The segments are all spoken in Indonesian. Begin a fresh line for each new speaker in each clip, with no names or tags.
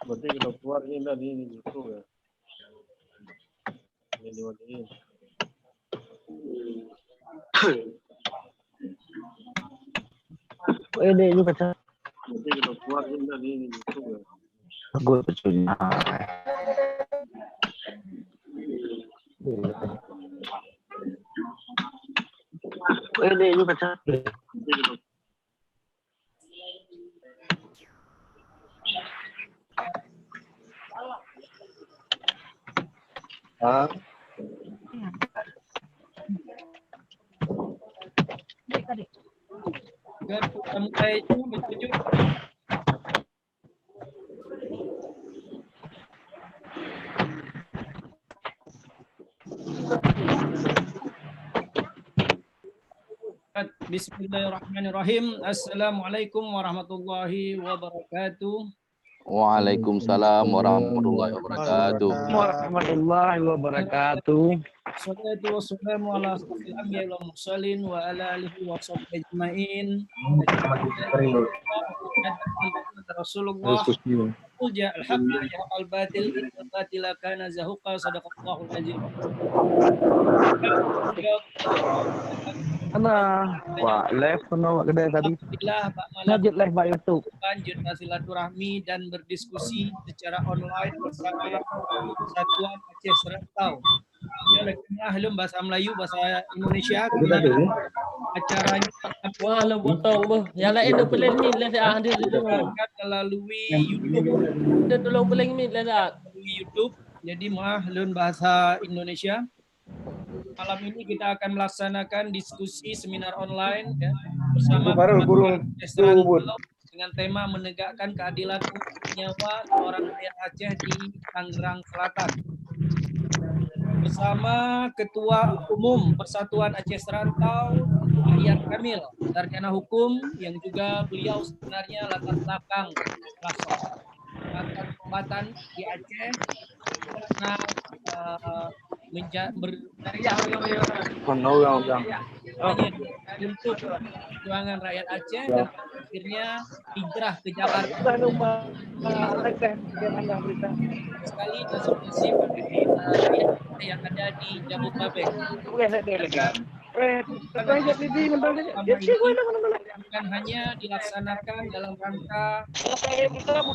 Berarti kita keluar ini tadi ini gitu ya. Ini dimatiin.
Ini juga cah.
Berarti kita keluar ini tadi ini gitu ya.
Gue pecunya. Ini juga cah. Ah.
Bismillahirrahmanirrahim. Assalamualaikum warahmatullahi wabarakatuh.
Waalaikumsalam warahmatullahi wabarakatuh.
Warahmatullahi wabarakatuh.
Wassalatu wassalamu ala asyrofil anbiya'i wal mursalin wa ala alihi wa sahbihi ajmain. Rasulullah uja al-haqqu yahqal batil innal batila kana zahuqa sadaqallahul azim.
Wah, live penuh gede tadi.
Alhamdulillah Pak
Lanjut live Pak YouTube.
lanjut silaturahmi dan berdiskusi secara online bersama Persatuan Aceh Serantau. Ya, belum bahasa Melayu, bahasa Indonesia. Acaranya
Wah, lo potong boh. Yang lain dah pelan ni lah dah dia tu.
melalui YouTube.
Dia tolong pelan ni lah dah.
Melalui YouTube. Jadi mahlun bahasa Indonesia. Malam ini kita akan melaksanakan diskusi seminar online ya, bersama dengan tema menegakkan keadilan nyawa seorang rakyat Aceh di Tangerang Selatan. Bersama Ketua Umum Persatuan Aceh Serantau, Ahyar Kamil, sarjana hukum yang juga beliau sebenarnya latar belakang pengobatan di Aceh karena untuk perjuangan rakyat Aceh dan akhirnya hijrah ke Jakarta. Sekali nasib yang ada di Jabodetabek. Bukan hanya dilaksanakan dalam rangka kegiatan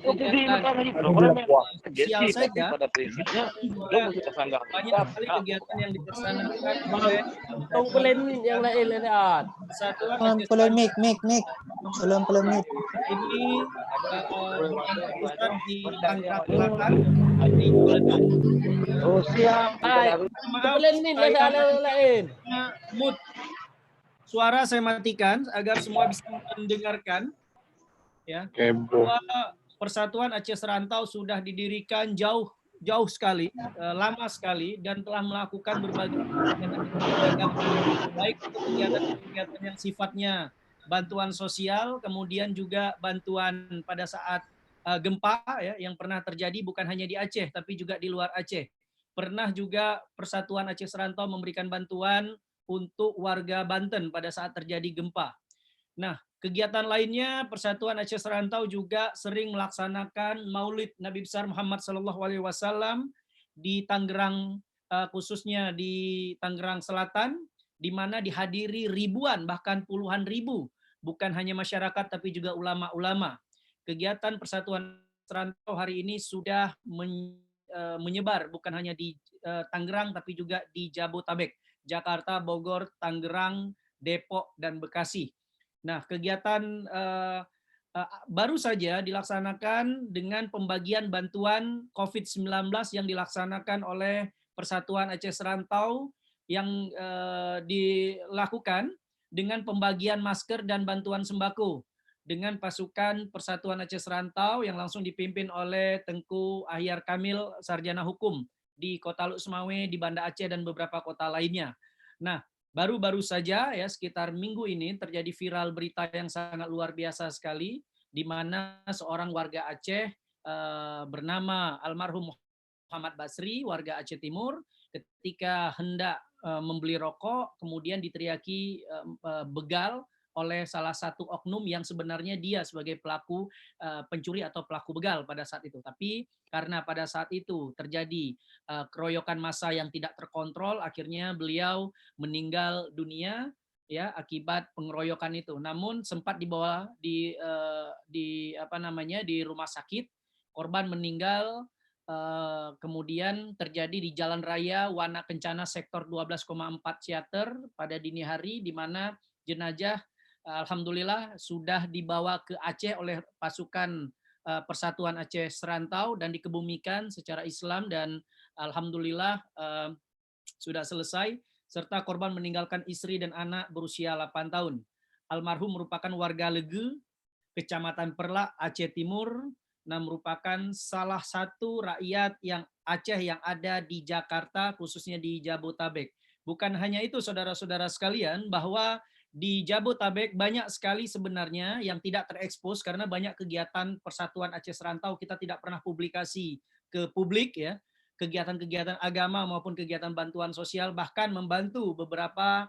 sosial saja, banyak sekali kegiatan yang dilaksanakan oleh
yang lain lah.
Persatuan
Polemik. Belum polemik.
Ini pusat di Tangerang Selatan di Ciledug.
Oh siap.
Pelan ni lah lain.
Mood. Suara saya matikan agar semua bisa mendengarkan. Ya. Bahwa Persatuan Aceh Serantau sudah didirikan jauh sekali, lama sekali, dan telah melakukan berbagai kegiatan, baik itu kegiatan yang sifatnya bantuan sosial, kemudian juga bantuan pada saat gempa ya, yang pernah terjadi bukan hanya di Aceh tapi juga di luar Aceh. Pernah juga Persatuan Aceh Serantau memberikan bantuan untuk warga Banten pada saat terjadi gempa. Nah, kegiatan lainnya Persatuan Aceh Serantau juga sering melaksanakan Maulid Nabi besar Muhammad SAW di Tangerang, khususnya di Tangerang Selatan, di mana dihadiri ribuan bahkan puluhan ribu, bukan hanya masyarakat tapi juga ulama-ulama. Kegiatan Persatuan Serantau hari ini sudah menyebar bukan hanya di Tangerang tapi juga di Jabodetabek, Jakarta, Bogor, Tangerang, Depok, dan Bekasi. Nah, kegiatan baru saja dilaksanakan dengan pembagian bantuan COVID-19 yang dilaksanakan oleh Persatuan Aceh Serantau yang dilakukan dengan pembagian masker dan bantuan sembako dengan pasukan Persatuan Aceh Serantau yang langsung dipimpin oleh Tengku Ahyar Kamil, sarjana hukum di Kota Luk Semawe, di Banda Aceh, dan beberapa kota lainnya. Nah, baru-baru saja ya sekitar minggu ini terjadi viral berita yang sangat luar biasa sekali, di mana seorang warga Aceh bernama almarhum Muhammad Basri, warga Aceh Timur, ketika hendak membeli rokok, kemudian diteriaki begal oleh salah satu oknum yang sebenarnya dia sebagai pelaku pencuri atau pelaku begal pada saat itu. Tapi karena pada saat itu terjadi keroyokan massa yang tidak terkontrol, akhirnya beliau meninggal dunia ya akibat pengeroyokan itu. Namun sempat dibawa di rumah sakit. Korban meninggal, kemudian terjadi di Jalan Raya Wana Kencana sektor 12,4 Ciater pada dini hari, di mana jenazah alhamdulillah sudah dibawa ke Aceh oleh pasukan Persatuan Aceh Serantau dan dikebumikan secara Islam, dan alhamdulillah sudah selesai, serta korban meninggalkan istri dan anak berusia 8 tahun. Almarhum merupakan warga Lege, Kecamatan Perlak, Aceh Timur, nah merupakan salah satu rakyat yang Aceh yang ada di Jakarta, khususnya di Jabotabek. Bukan hanya itu, saudara-saudara sekalian, bahwa di Jabotabek banyak sekali sebenarnya yang tidak terekspos karena banyak kegiatan Persatuan Aceh Serantau kita tidak pernah publikasi ke publik ya, kegiatan-kegiatan agama maupun kegiatan bantuan sosial, bahkan membantu beberapa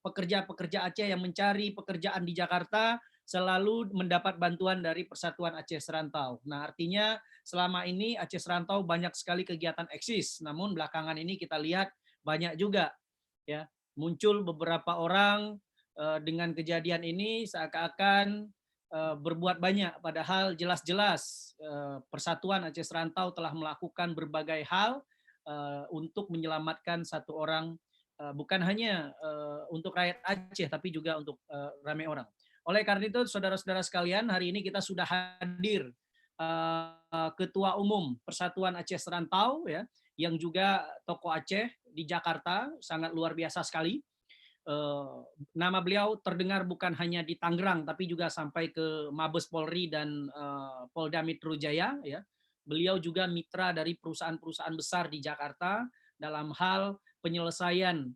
pekerja-pekerja Aceh yang mencari pekerjaan di Jakarta selalu mendapat bantuan dari Persatuan Aceh Serantau. Nah, artinya selama ini Aceh Serantau banyak sekali kegiatan eksis, namun belakangan ini kita lihat banyak juga ya muncul beberapa orang dengan kejadian ini seakan-akan berbuat banyak, padahal jelas-jelas Persatuan Aceh Serantau telah melakukan berbagai hal untuk menyelamatkan satu orang, bukan hanya untuk rakyat Aceh tapi juga untuk ramai orang. Oleh karena itu, saudara-saudara sekalian, hari ini kita sudah hadir Ketua Umum Persatuan Aceh Serantau ya, yang juga tokoh Aceh di Jakarta, sangat luar biasa sekali. Nama beliau terdengar bukan hanya di Tangerang tapi juga sampai ke Mabes Polri dan Polda Metro Jaya ya. Beliau juga mitra dari perusahaan-perusahaan besar di Jakarta dalam hal penyelesaian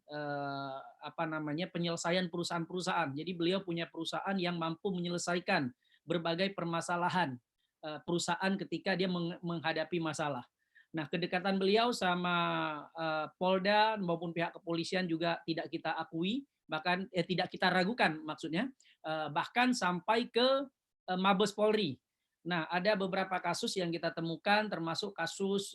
penyelesaian perusahaan-perusahaan. Jadi beliau punya perusahaan yang mampu menyelesaikan berbagai permasalahan perusahaan ketika dia menghadapi masalah. Nah, kedekatan beliau sama Polda maupun pihak kepolisian juga tidak kita akui, bahkan tidak kita ragukan maksudnya, bahkan sampai ke Mabes Polri. Nah, ada beberapa kasus yang kita temukan, termasuk kasus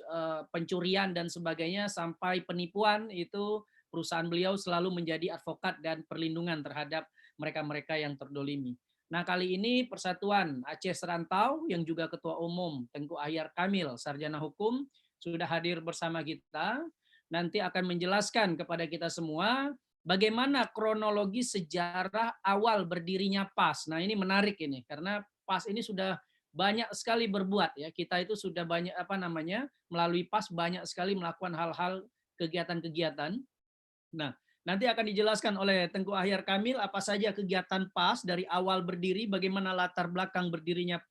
pencurian dan sebagainya, sampai penipuan, itu perusahaan beliau selalu menjadi advokat dan perlindungan terhadap mereka-mereka yang terdolimi. Nah, kali ini Persatuan Aceh Serantau yang juga Ketua Umum Tengku Ahyar Kamil, Sarjana Hukum, sudah hadir bersama kita, nanti akan menjelaskan kepada kita semua bagaimana kronologi sejarah awal berdirinya PAS. Nah, ini menarik ini, karena PAS ini sudah banyak sekali berbuat ya. Kita itu sudah banyak melalui PAS banyak sekali melakukan hal-hal kegiatan-kegiatan. Nah, nanti akan dijelaskan oleh Tengku Ahyar Kamil apa saja kegiatan PAS dari awal berdiri, bagaimana latar belakang berdirinya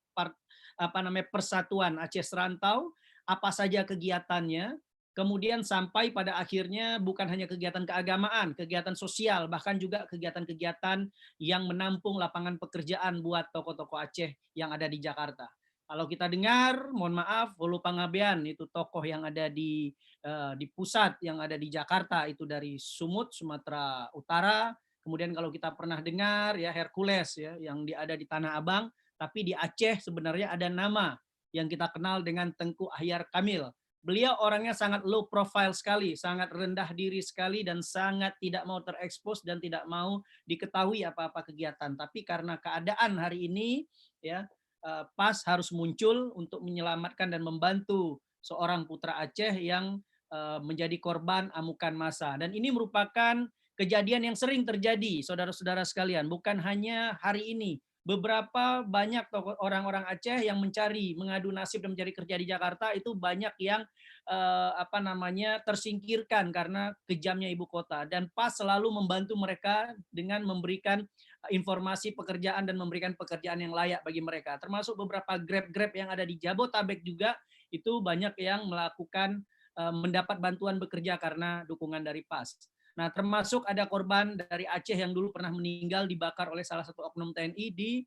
Persatuan Aceh Serantau, apa saja kegiatannya, kemudian sampai pada akhirnya bukan hanya kegiatan keagamaan, kegiatan sosial, bahkan juga kegiatan-kegiatan yang menampung lapangan pekerjaan buat tokoh-tokoh Aceh yang ada di Jakarta. Kalau kita dengar, mohon maaf, Hulu Pangabean itu tokoh yang ada di pusat yang ada di Jakarta, itu dari Sumut, Sumatera Utara. Kemudian kalau kita pernah dengar ya Hercules ya yang ada di Tanah Abang, tapi di Aceh sebenarnya ada nama yang kita kenal dengan Tengku Ahyar Kamil. Beliau orangnya sangat low profile sekali, sangat rendah diri sekali, dan sangat tidak mau terekspos dan tidak mau diketahui apa-apa kegiatan. Tapi karena keadaan hari ini, ya PAS harus muncul untuk menyelamatkan dan membantu seorang putra Aceh yang menjadi korban amukan massa. Dan ini merupakan kejadian yang sering terjadi, saudara-saudara sekalian. Bukan hanya hari ini. Beberapa banyak orang-orang Aceh yang mengadu nasib dan mencari kerja di Jakarta itu banyak yang tersingkirkan karena kejamnya ibu kota, dan PAS selalu membantu mereka dengan memberikan informasi pekerjaan dan memberikan pekerjaan yang layak bagi mereka, termasuk beberapa Grab yang ada di Jabotabek juga itu banyak yang melakukan mendapat bantuan bekerja karena dukungan dari PAS. Nah, termasuk ada korban dari Aceh yang dulu pernah meninggal dibakar oleh salah satu oknum TNI di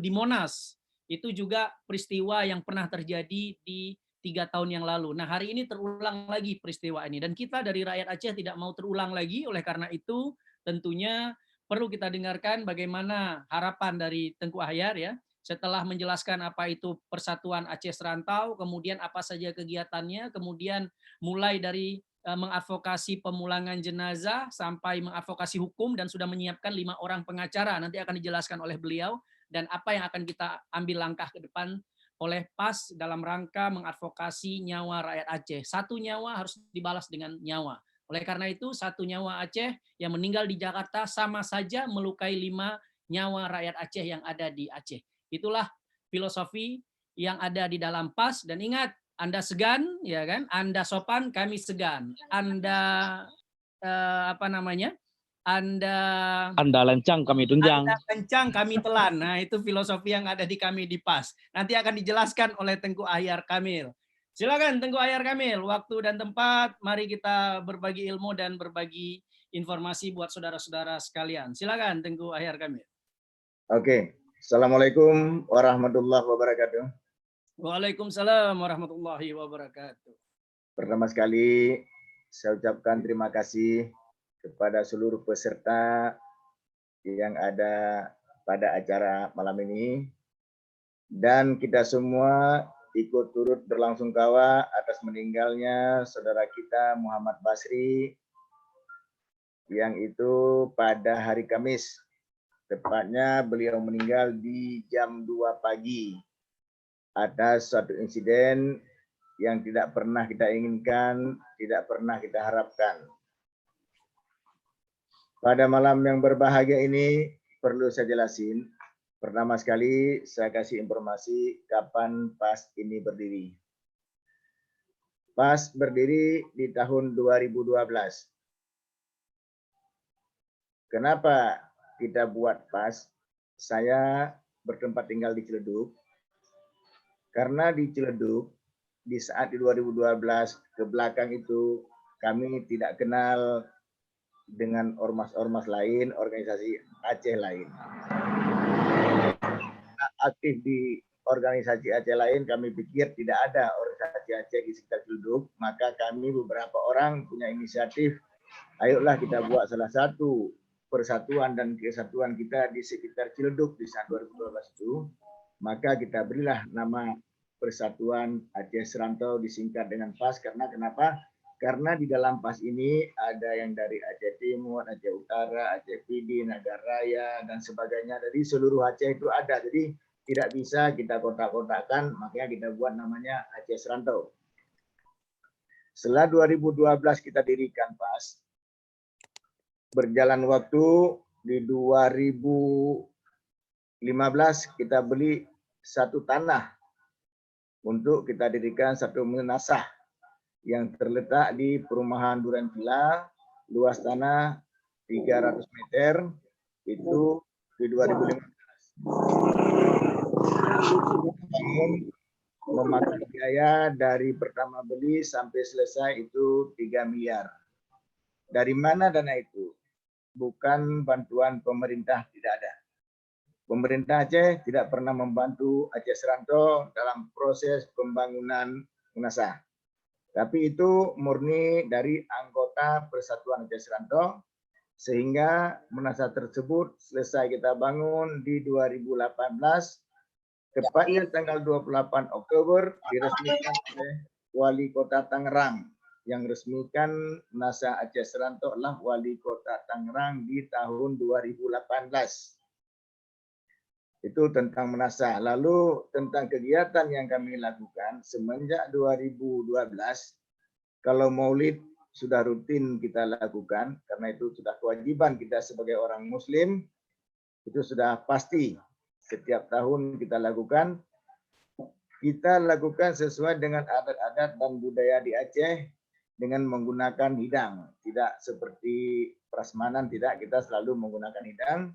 di Monas. Itu juga peristiwa yang pernah terjadi di 3 tahun yang lalu. Nah, hari ini terulang lagi peristiwa ini, dan kita dari rakyat Aceh tidak mau terulang lagi. Oleh karena itu, tentunya perlu kita dengarkan bagaimana harapan dari Tengku Ahyar ya. Setelah menjelaskan apa itu Persatuan Aceh Serantau, kemudian apa saja kegiatannya, kemudian mulai dari mengadvokasi pemulangan jenazah sampai mengadvokasi hukum dan sudah menyiapkan 5 orang pengacara. Nanti akan dijelaskan oleh beliau dan apa yang akan kita ambil langkah ke depan oleh PAS dalam rangka mengadvokasi nyawa rakyat Aceh. 1 nyawa harus dibalas dengan nyawa. Oleh karena itu 1 nyawa Aceh yang meninggal di Jakarta sama saja melukai 5 nyawa rakyat Aceh yang ada di Aceh. Itulah filosofi yang ada di dalam PAS. Dan ingat, Anda segan, ya kan? Anda sopan, kami segan. Anda Anda
lencang, kami tunjang.
Anda kencang, kami telan. Nah, itu filosofi yang ada di kami di PAS. Nanti akan dijelaskan oleh Tengku Ahyar Kamil. Silakan Tengku Ahyar Kamil, waktu dan tempat, mari kita berbagi ilmu dan berbagi informasi buat saudara-saudara sekalian. Silakan Tengku Ahyar Kamil.
Oke. Assalamualaikum warahmatullahi wabarakatuh.
Waalaikumsalam warahmatullahi wabarakatuh.
Pertama sekali saya ucapkan terima kasih kepada seluruh peserta yang ada pada acara malam ini. Dan kita semua ikut turut berlangsungkawa atas meninggalnya saudara kita Muhammad Basri yang itu pada hari Kamis. Tepatnya beliau meninggal di jam 2 pagi atas suatu insiden yang tidak pernah kita inginkan, tidak pernah kita harapkan. Pada malam yang berbahagia ini perlu saya jelasin. Pertama sekali saya kasih informasi kapan PAS ini berdiri. PAS berdiri di tahun 2012. Kenapa kita buat PAS? Saya bertempat tinggal di Ciledug. Karena di Ciledug, di saat di 2012 ke belakang itu, kami tidak kenal dengan ormas-ormas lain, organisasi Aceh lain. Aktif di organisasi Aceh lain, kami pikir tidak ada organisasi Aceh di sekitar Ciledug, maka kami beberapa orang punya inisiatif, ayolah kita buat salah satu persatuan dan kesatuan kita di sekitar Ciledug di saat 2012 itu, maka kita berilah nama Persatuan Aceh Serantau disingkat dengan PAS. Karena kenapa? Karena di dalam PAS ini ada yang dari Aceh Timur, Aceh Utara, Aceh Pidi, Nagaraya, dan sebagainya. Dari seluruh Aceh itu ada. Jadi tidak bisa kita kotak-kotakan, makanya kita buat namanya Aceh Serantau. Setelah 2012 kita dirikan PAS, berjalan waktu di 2015 kita beli satu tanah untuk kita dirikan satu munasah yang terletak di perumahan Duren Villa, luas tanah 300 meter, itu di 2015. Memakan biaya dari pertama beli sampai selesai itu 3 miliar. Dari mana dana itu? Bukan bantuan pemerintah, tidak ada. Pemerintah Aceh tidak pernah membantu Aceh Serantau dalam proses pembangunan munasah. Tapi itu murni dari anggota Persatuan Aceh Serantau, sehingga munasah tersebut selesai kita bangun di 2018, tepatnya tanggal 28 Oktober diresmikan oleh Wali Kota Tangerang. Yang resmikan munasah Aceh Serantau adalah Wali Kota Tangerang di tahun 2018. Itu tentang munasah. Lalu tentang kegiatan yang kami lakukan semenjak 2012, kalau maulid sudah rutin kita lakukan, karena itu sudah kewajiban kita sebagai orang Muslim, itu sudah pasti setiap tahun kita lakukan. Kita lakukan sesuai dengan adat-adat dan budaya di Aceh dengan menggunakan hidang. Tidak seperti prasmanan, tidak, kita selalu menggunakan hidang.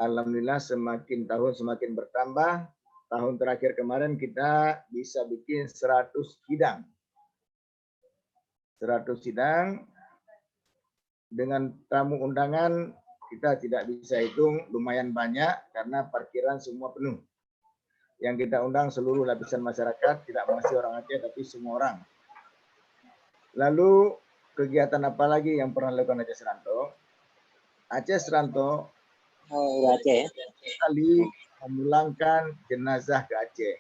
Alhamdulillah semakin tahun semakin bertambah. Tahun terakhir kemarin kita bisa bikin 100 hidang. 100 hidang dengan tamu undangan kita tidak bisa hitung, lumayan banyak karena parkiran semua penuh. Yang kita undang seluruh lapisan masyarakat, tidak masih orang Aceh tapi semua orang. Lalu kegiatan apa lagi yang pernah dilakukan Aceh Serantau? Aceh Seranto
Aceh.
kali memulangkan jenazah ke Aceh.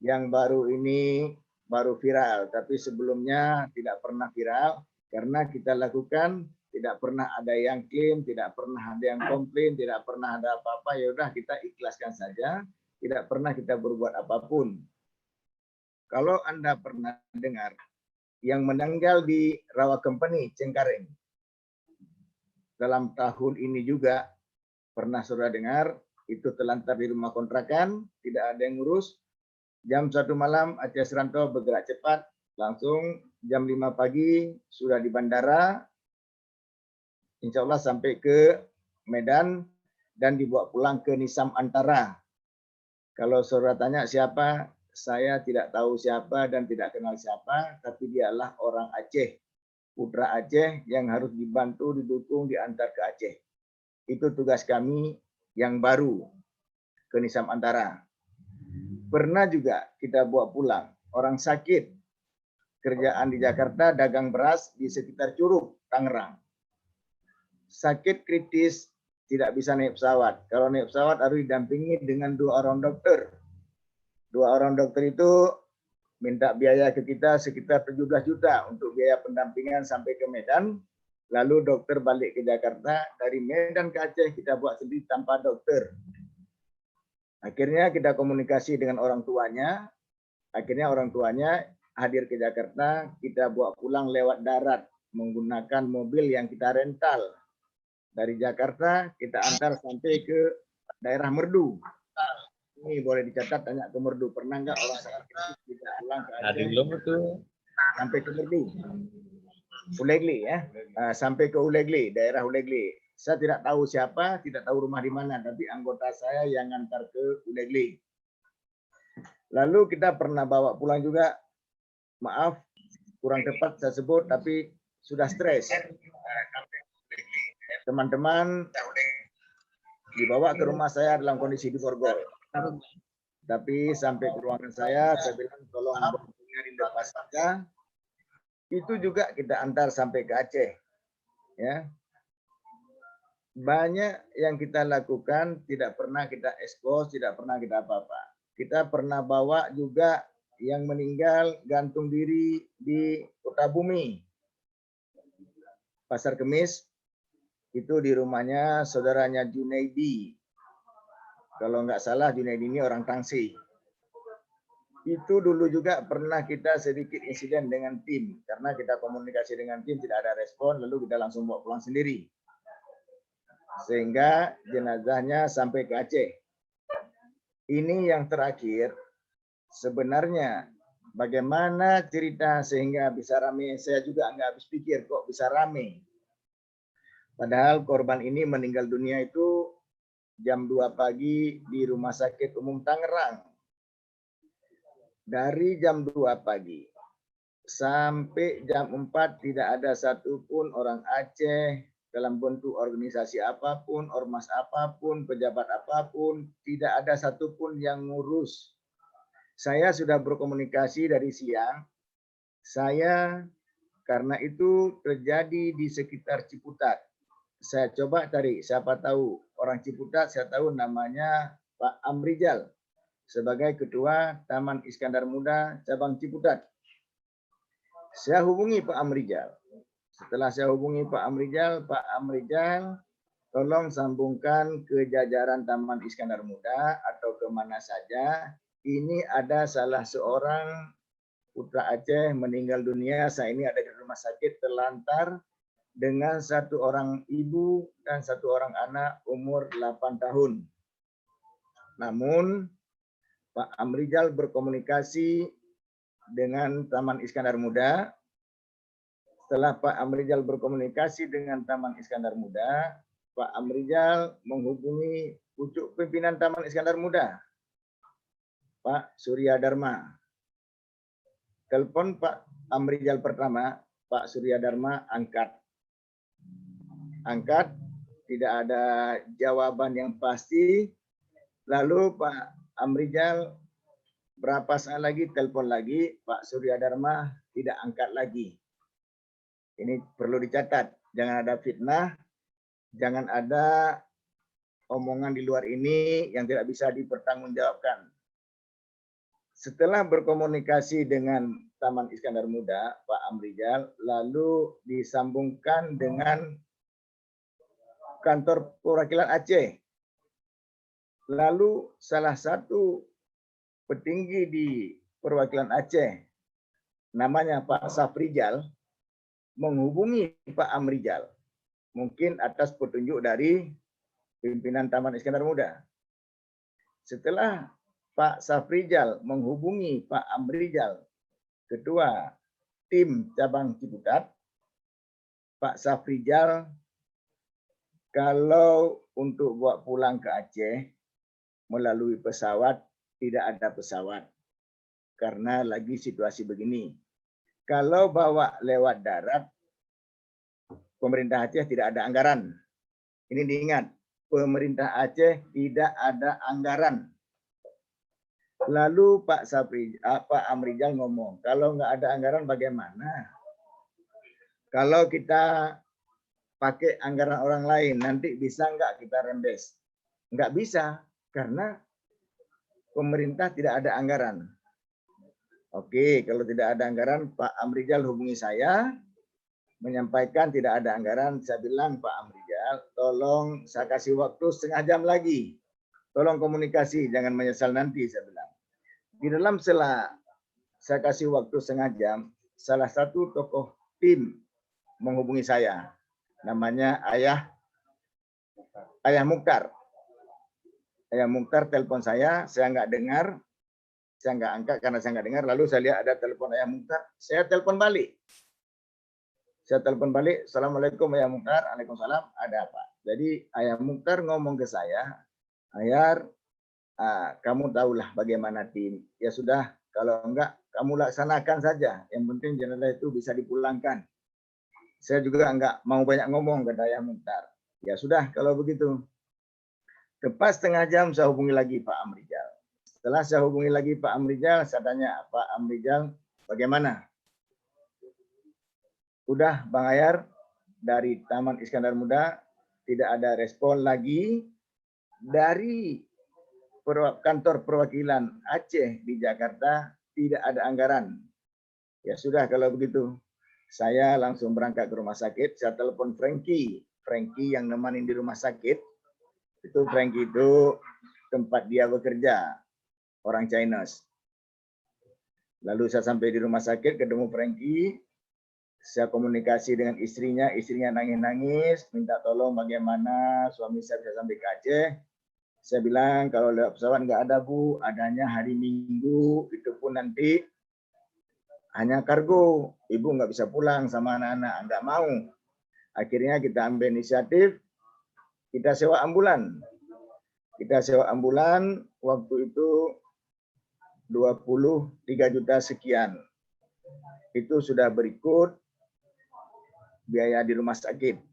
Yang baru ini baru viral, tapi sebelumnya tidak pernah viral karena kita lakukan, tidak pernah ada yang klaim, tidak pernah ada yang komplain, tidak pernah ada apa-apa. Ya udah kita ikhlaskan saja, tidak pernah kita berbuat apapun. Kalau Anda pernah dengar yang meninggal di Rawa Company Cengkareng dalam tahun ini juga pernah saudara dengar, itu terlantar di rumah kontrakan, tidak ada yang ngurus. Jam 1 malam Aceh Seranto bergerak cepat, langsung jam 5 pagi sudah di bandara, insya Allah sampai ke Medan dan dibawa pulang ke Nisam Antara. Kalau saudara tanya siapa, saya tidak tahu siapa dan tidak kenal siapa, tapi dialah orang Aceh, putra Aceh yang harus dibantu, didukung, diantar ke Aceh. Itu tugas kami yang baru ke Nisam Antara. Pernah juga kita bawa pulang orang sakit, kerjaan di Jakarta, dagang beras di sekitar Curug, Tangerang. Sakit kritis, tidak bisa naik pesawat. Kalau naik pesawat harus didampingi dengan 2 orang dokter. 2 orang dokter itu minta biaya ke kita sekitar 17 juta untuk biaya pendampingan sampai ke Medan. Lalu dokter balik ke Jakarta, dari Medan ke Aceh kita buat sendiri tanpa dokter. Akhirnya kita komunikasi dengan orang tuanya. Akhirnya orang tuanya hadir ke Jakarta. Kita bawa pulang lewat darat menggunakan mobil yang kita rental. Dari Jakarta kita antar sampai ke daerah Merdu. Ini boleh dicatat, tanya ke Merdu. Pernah nggak orang sakit kita pulang ke Aceh sampai ke Merdu? Ulegli ya, sampai ke Ulegli, daerah Ulegli. Saya tidak tahu siapa, tidak tahu rumah di mana, tapi anggota saya yang ngantar ke Ulegli. Lalu kita pernah bawa pulang juga, maaf, kurang tepat saya sebut, tapi sudah stres. Teman-teman dibawa ke rumah saya dalam kondisi di Borgol. Tapi sampai ke ruangan saya bilang tolong bawa di depan saja. Itu juga kita antar sampai ke Aceh. Ya. Banyak yang kita lakukan tidak pernah kita expose, tidak pernah kita apa-apa. Kita pernah bawa juga yang meninggal gantung diri di Kota Bumi. Pasar Kemis, itu di rumahnya saudaranya Junaidi. Kalau nggak salah Junaidi ini orang Tangsi. Itu dulu juga pernah kita sedikit insiden dengan tim. Karena kita komunikasi dengan tim tidak ada respon, lalu kita langsung bawa pulang sendiri. Sehingga jenazahnya sampai ke Aceh. Ini yang terakhir, sebenarnya bagaimana cerita sehingga bisa rame, saya juga nggak habis pikir kok bisa rame. Padahal korban ini meninggal dunia itu jam 2 pagi di Rumah Sakit Umum Tangerang. Dari jam 2 pagi sampai jam 4 tidak ada satupun orang Aceh dalam bentuk organisasi apapun, ormas apapun, pejabat apapun, tidak ada satupun yang ngurus. Saya sudah berkomunikasi dari siang. Saya karena itu terjadi di sekitar Ciputat. Saya coba cari, siapa tahu orang Ciputat, saya tahu namanya Pak Amrijal sebagai Ketua Taman Iskandar Muda Cabang Ciputat. Saya hubungi Pak Amrijal. Setelah saya hubungi Pak Amrijal, tolong sambungkan ke jajaran Taman Iskandar Muda atau kemana saja. Ini ada salah seorang putra Aceh meninggal dunia. Saya ini ada di rumah sakit terlantar dengan 1 orang ibu dan 1 orang anak umur 8 tahun. Namun Pak Amrijal berkomunikasi dengan Taman Iskandar Muda. Setelah Pak Amrijal berkomunikasi dengan Taman Iskandar Muda, Pak Amrijal menghubungi pucuk pimpinan Taman Iskandar Muda, Pak Surya Dharma. Telepon Pak Amrijal pertama, Pak Surya Dharma angkat. Angkat, tidak ada jawaban yang pasti. Lalu Pak Amrijal berapa saat lagi telepon lagi, Pak Surya Dharma tidak angkat lagi. Ini perlu dicatat, jangan ada fitnah. Jangan ada omongan di luar ini yang tidak bisa dipertanggungjawabkan. Setelah berkomunikasi dengan Taman Iskandar Muda, Pak Amrijal, lalu disambungkan dengan kantor perwakilan Aceh. Lalu salah satu petinggi di perwakilan Aceh, namanya Pak Safrijal, menghubungi Pak Amrijal. Mungkin atas petunjuk dari pimpinan Taman Iskandar Muda. Setelah Pak Safrijal menghubungi Pak Amrijal, ketua tim cabang Ciputat, Pak Safrijal kalau untuk bawa pulang ke Aceh melalui pesawat, tidak ada pesawat. Karena lagi situasi begini. Kalau bawa lewat darat, pemerintah Aceh tidak ada anggaran. Ini diingat, pemerintah Aceh tidak ada anggaran. Lalu Pak Amrijal ngomong, kalau nggak ada anggaran bagaimana? Kalau kita pakai anggaran orang lain, nanti bisa nggak kita rembes? Nggak bisa, karena pemerintah tidak ada anggaran. Oke, kalau tidak ada anggaran, Pak Amrijal hubungi saya, menyampaikan tidak ada anggaran. Saya bilang, Pak Amrijal, tolong saya kasih waktu setengah jam lagi. Tolong komunikasi, jangan menyesal nanti, saya bilang. Di dalam sela saya kasih waktu setengah jam, salah satu tokoh tim menghubungi saya. Namanya Ayah Mukhtar. Ayah Mukhtar telepon saya nggak dengar, saya nggak angkat karena saya nggak dengar. Lalu saya lihat ada telepon Ayah Mukhtar, saya telepon balik. Assalamualaikum Ayah Mukhtar, Waalaikumsalam, ada apa? Jadi Ayah Mukhtar ngomong ke saya, Ayar, kamu tahulah bagaimana tim. Ya sudah, kalau enggak kamu laksanakan saja. Yang penting jenazah itu bisa dipulangkan. Saya juga enggak mau banyak ngomong, kata Ayah Mukhtar. Ya sudah, kalau begitu. Tepat setengah jam saya hubungi lagi Pak Amrijal. Setelah saya hubungi lagi Pak Amrijal, saya tanya, Pak Amrijal, bagaimana? Udah Bang Ayar, dari Taman Iskandar Muda tidak ada respon lagi. Dari kantor perwakilan Aceh di Jakarta tidak ada anggaran. Ya sudah kalau begitu. Saya langsung berangkat ke rumah sakit. Saya telepon Frankie yang nemanin di rumah sakit. Itu Frankie itu tempat dia bekerja, orang Chinese. Lalu saya sampai di rumah sakit, ketemu Frankie. Saya komunikasi dengan istrinya nangis-nangis, minta tolong bagaimana suami saya bisa sampai ke Aceh. Saya bilang kalau lewat pesawat nggak ada Bu, adanya hari Minggu, itu pun nanti hanya kargo. Ibu nggak bisa pulang sama anak-anak, nggak mau. Akhirnya kita ambil inisiatif, kita sewa ambulan. Waktu itu 23 juta sekian. Itu sudah berikut biaya di rumah sakit.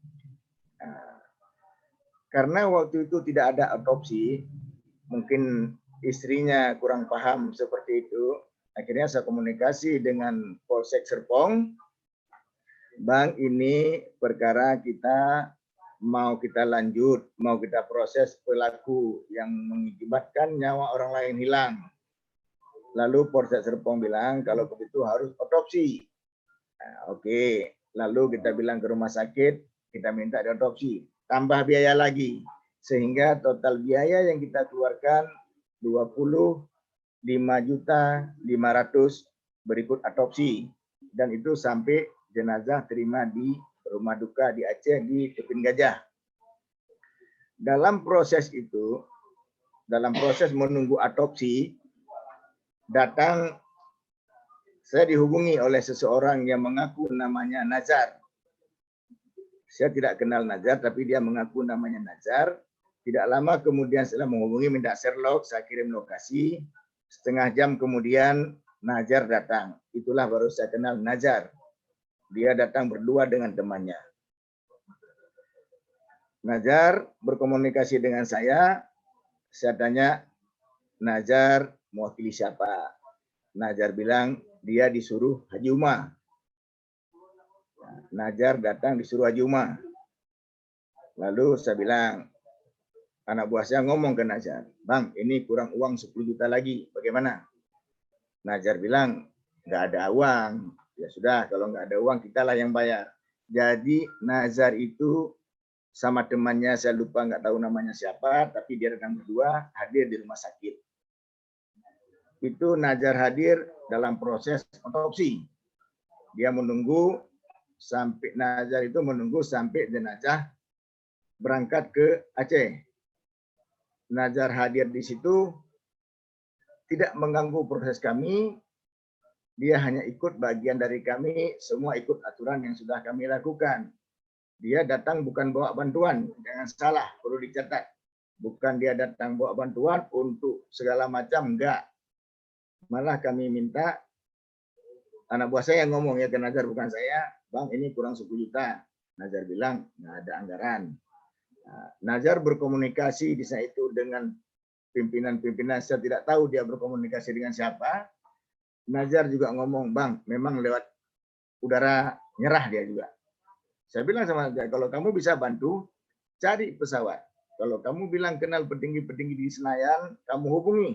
Karena waktu itu tidak ada otopsi, mungkin istrinya kurang paham seperti itu. Akhirnya saya komunikasi dengan Polsek Serpong. Bang, ini perkara kita mau kita lanjut, mau kita proses pelaku yang mengakibatkan nyawa orang lain hilang. Lalu Polsek Serpong bilang kalau begitu harus otopsi. Oke. Lalu kita bilang ke rumah sakit, kita minta diotopsi. Tambah biaya lagi. Sehingga total biaya yang kita keluarkan 25.500.000 berikut otopsi. Dan itu sampai jenazah terima di rumah duka di Aceh di Tepin Gajah. Dalam proses itu, dalam proses menunggu otopsi, saya dihubungi oleh seseorang yang mengaku namanya Nazar. Saya tidak kenal Nazar, tapi dia mengaku namanya Nazar. Tidak lama kemudian setelah menghubungi minta Sherlock, saya kirim lokasi. Setengah jam kemudian Nazar datang. Itulah baru saya kenal Nazar. Dia datang berdua dengan temannya. Nazar berkomunikasi dengan saya tanya, Nazar mewakili siapa? Nazar bilang, dia disuruh Haji Umar. Nazar datang disuruh Haji Umar. Lalu saya bilang, anak buah saya ngomong ke Najar, Bang, ini kurang uang 10 juta lagi, bagaimana? Najar bilang, nggak ada uang. Ya sudah, kalau nggak ada uang, kitalah yang bayar. Jadi Nazar itu sama temannya, saya lupa nggak tahu namanya siapa, tapi dia rekan berdua hadir di rumah sakit. Itu Najar hadir dalam proses otopsi. Dia menunggu sampai Nazar itu menunggu sampai jenazah berangkat ke Aceh. Nazar hadir di situ, tidak mengganggu proses kami. Dia hanya ikut bagian dari kami, semua ikut aturan yang sudah kami lakukan. Dia datang bukan bawa bantuan, jangan salah, perlu dicatat. Bukan dia datang bawa bantuan untuk segala macam, enggak. Malah kami minta, anak buah saya yang ngomong ya ke Nazar, bukan saya, Bang ini kurang 10 juta. Nazar bilang, nggak ada anggaran. Nah, Nazar berkomunikasi di saat itu dengan pimpinan-pimpinan, saya tidak tahu dia berkomunikasi dengan siapa. Nazar juga ngomong, Bang, memang lewat udara nyerah dia juga. Saya bilang sama Nazar, kalau kamu bisa bantu, cari pesawat. Kalau kamu bilang kenal petinggi-petinggi di Senayan, kamu hubungi.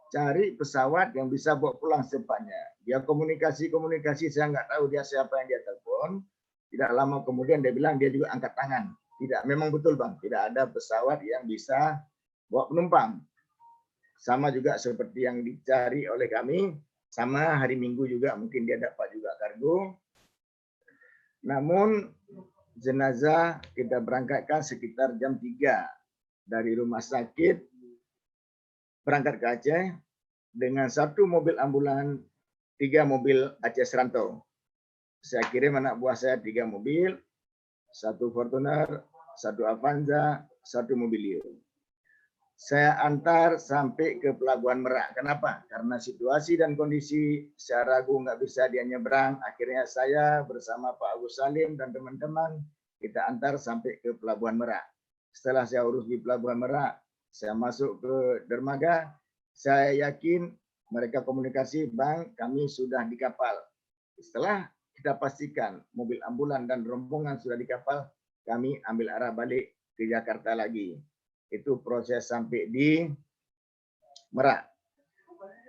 Cari pesawat yang bisa bawa pulang secepatnya. Dia komunikasi, saya nggak tahu dia siapa yang dia telepon. Tidak lama kemudian dia bilang dia juga angkat tangan. Tidak, memang betul Bang, tidak ada pesawat yang bisa bawa penumpang. Sama juga seperti yang dicari oleh kami, sama hari Minggu juga mungkin dia dapat juga kargo. Namun jenazah kita berangkatkan sekitar jam 3 dari rumah sakit berangkat ke Aceh dengan 1 mobil ambulan, 3 mobil Aceh Serantau. Saya kirim anak buah saya 3 mobil, 1 Fortuner, 1 Avanza, 1 Mobilio. Saya antar sampai ke Pelabuhan Merak. Kenapa? Karena situasi dan kondisi saya ragu nggak bisa dia nyebrang. Akhirnya saya bersama Pak Agus Salim dan teman-teman kita antar sampai ke Pelabuhan Merak. Setelah saya urus di Pelabuhan Merak, saya masuk ke dermaga. Saya yakin mereka komunikasi, Bang, kami sudah di kapal. Setelah kita pastikan mobil ambulan dan rombongan sudah di kapal, kami ambil arah balik ke Jakarta lagi. Itu proses sampai di Merak.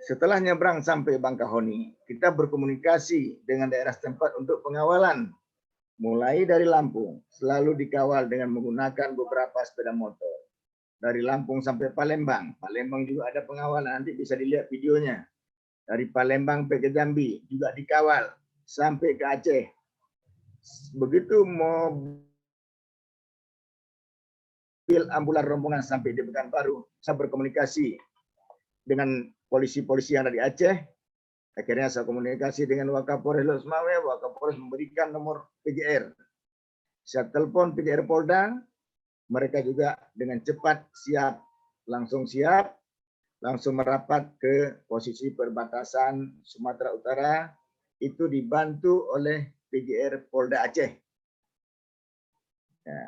Setelah nyebrang sampai Bangkahoni, kita berkomunikasi dengan daerah setempat untuk pengawalan. Mulai dari Lampung, selalu dikawal dengan menggunakan beberapa sepeda motor. Dari Lampung sampai Palembang, Palembang juga ada pengawalan, nanti bisa dilihat videonya. Dari Palembang sampai ke Jambi, juga dikawal sampai ke Aceh. Begitu mobil ambulan rombongan sampai di Pekanbaru, saya berkomunikasi dengan polisi-polisi yang ada di Aceh. Akhirnya saya komunikasi dengan Wakapolres Losmawe, Wakapolres memberikan nomor PJR. Saya telepon PJR Polda, mereka juga dengan cepat siap, langsung merapat ke posisi perbatasan Sumatera Utara, itu dibantu oleh PJR Polda Aceh. Ya.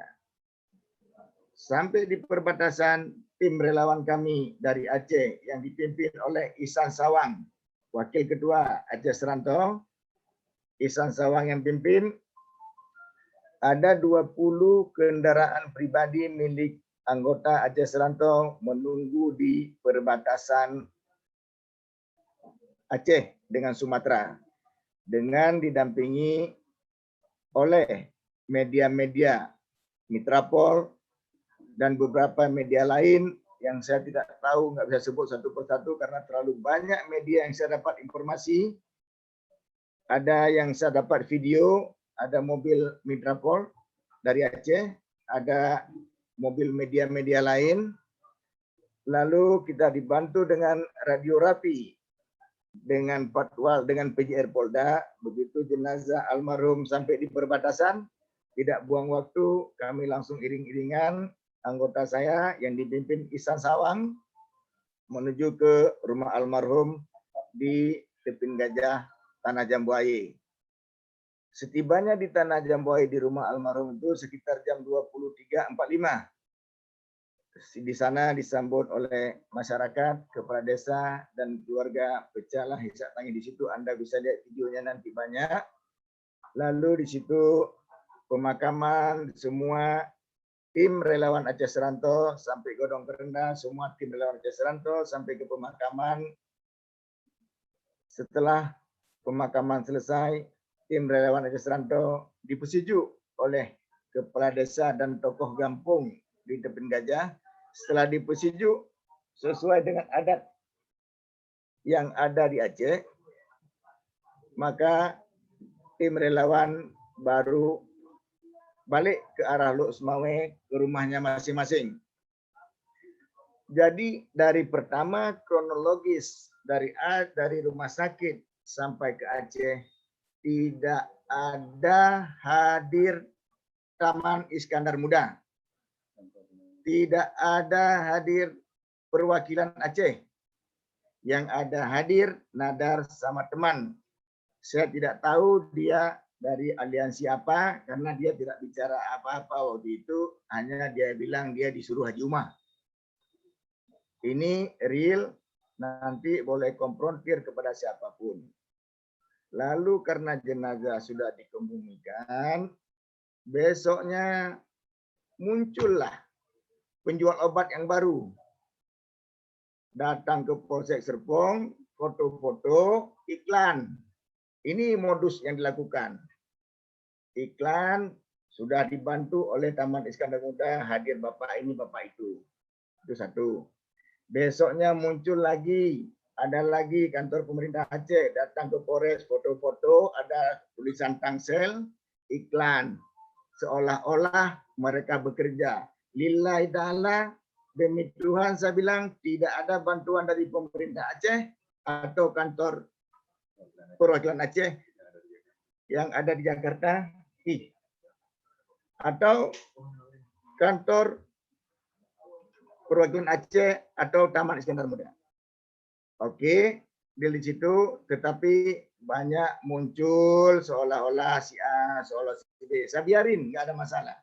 Sampai di perbatasan, tim relawan kami dari Aceh yang dipimpin oleh Ihsan Sawang, Wakil Ketua Aceh Serantau, Ihsan Sawang yang pimpin, ada 20 kendaraan pribadi milik anggota Aceh Serantau menunggu di perbatasan Aceh dengan Sumatera, dengan didampingi oleh media-media Mitrapol, dan beberapa media lain yang saya tidak tahu, nggak bisa sebut satu persatu karena terlalu banyak media yang saya dapat informasi. Ada yang saya dapat video, ada mobil Mitrapol dari Aceh, ada mobil media-media lain. Lalu kita dibantu dengan radio Rapi, dengan Patwal, dengan PJR Polda. Begitu jenazah almarhum sampai di perbatasan, tidak buang waktu, kami langsung iring-iringan anggota saya yang dipimpin Ihsan Sawang menuju ke rumah almarhum di Tepin Gajah, Tanah Jambuaye. Setibanya di Tanah Jambuaye di rumah almarhum itu sekitar jam 23.45. Di sana disambut oleh masyarakat, kepala desa dan keluarga, pecahlah isak tangis di situ. Anda bisa lihat videonya nanti banyak. Lalu di situ pemakaman semua tim relawan Aceh Seranto sampai Godong Kerendah, semua tim relawan Aceh Seranto sampai ke pemakaman. Setelah pemakaman selesai, tim relawan Aceh Seranto dipersetuju oleh kepala desa dan tokoh kampung di Tebing Gajah. Setelah dipersetuju sesuai dengan adat yang ada di Aceh, maka tim relawan baru balik ke arah Luk Semawe ke rumahnya masing-masing. Jadi dari pertama kronologis dari rumah sakit sampai ke Aceh tidak ada hadir Taman Iskandar Muda. Tidak ada hadir perwakilan Aceh. Yang ada hadir Nadar sama teman. Saya tidak tahu dia dari aliansi apa, karena dia tidak bicara apa-apa waktu itu, hanya dia bilang dia disuruh Haji Umar. Ini real, nanti boleh konfrontir kepada siapapun. Lalu karena jenazah sudah dikebumikan, besoknya muncullah penjual obat yang baru. Datang ke Polsek Serpong, foto-foto, iklan. Ini modus yang dilakukan. Iklan sudah dibantu oleh Taman Iskandar Muda, hadir bapak ini, bapak itu. Itu satu. Besoknya muncul lagi, ada lagi kantor pemerintah Aceh, datang ke Polres, foto-foto, ada tulisan Tangsel, iklan. Seolah-olah mereka bekerja. Lillahi ta'ala, demi Tuhan saya bilang tidak ada bantuan dari pemerintah Aceh atau kantor perwakilan Aceh yang ada di Jakarta atau kantor perwakilan Aceh atau Taman Iskandar Muda. Oke, di situ tetapi banyak muncul seolah-olah si A, seolah si B. Saya biarin, nggak ada masalah.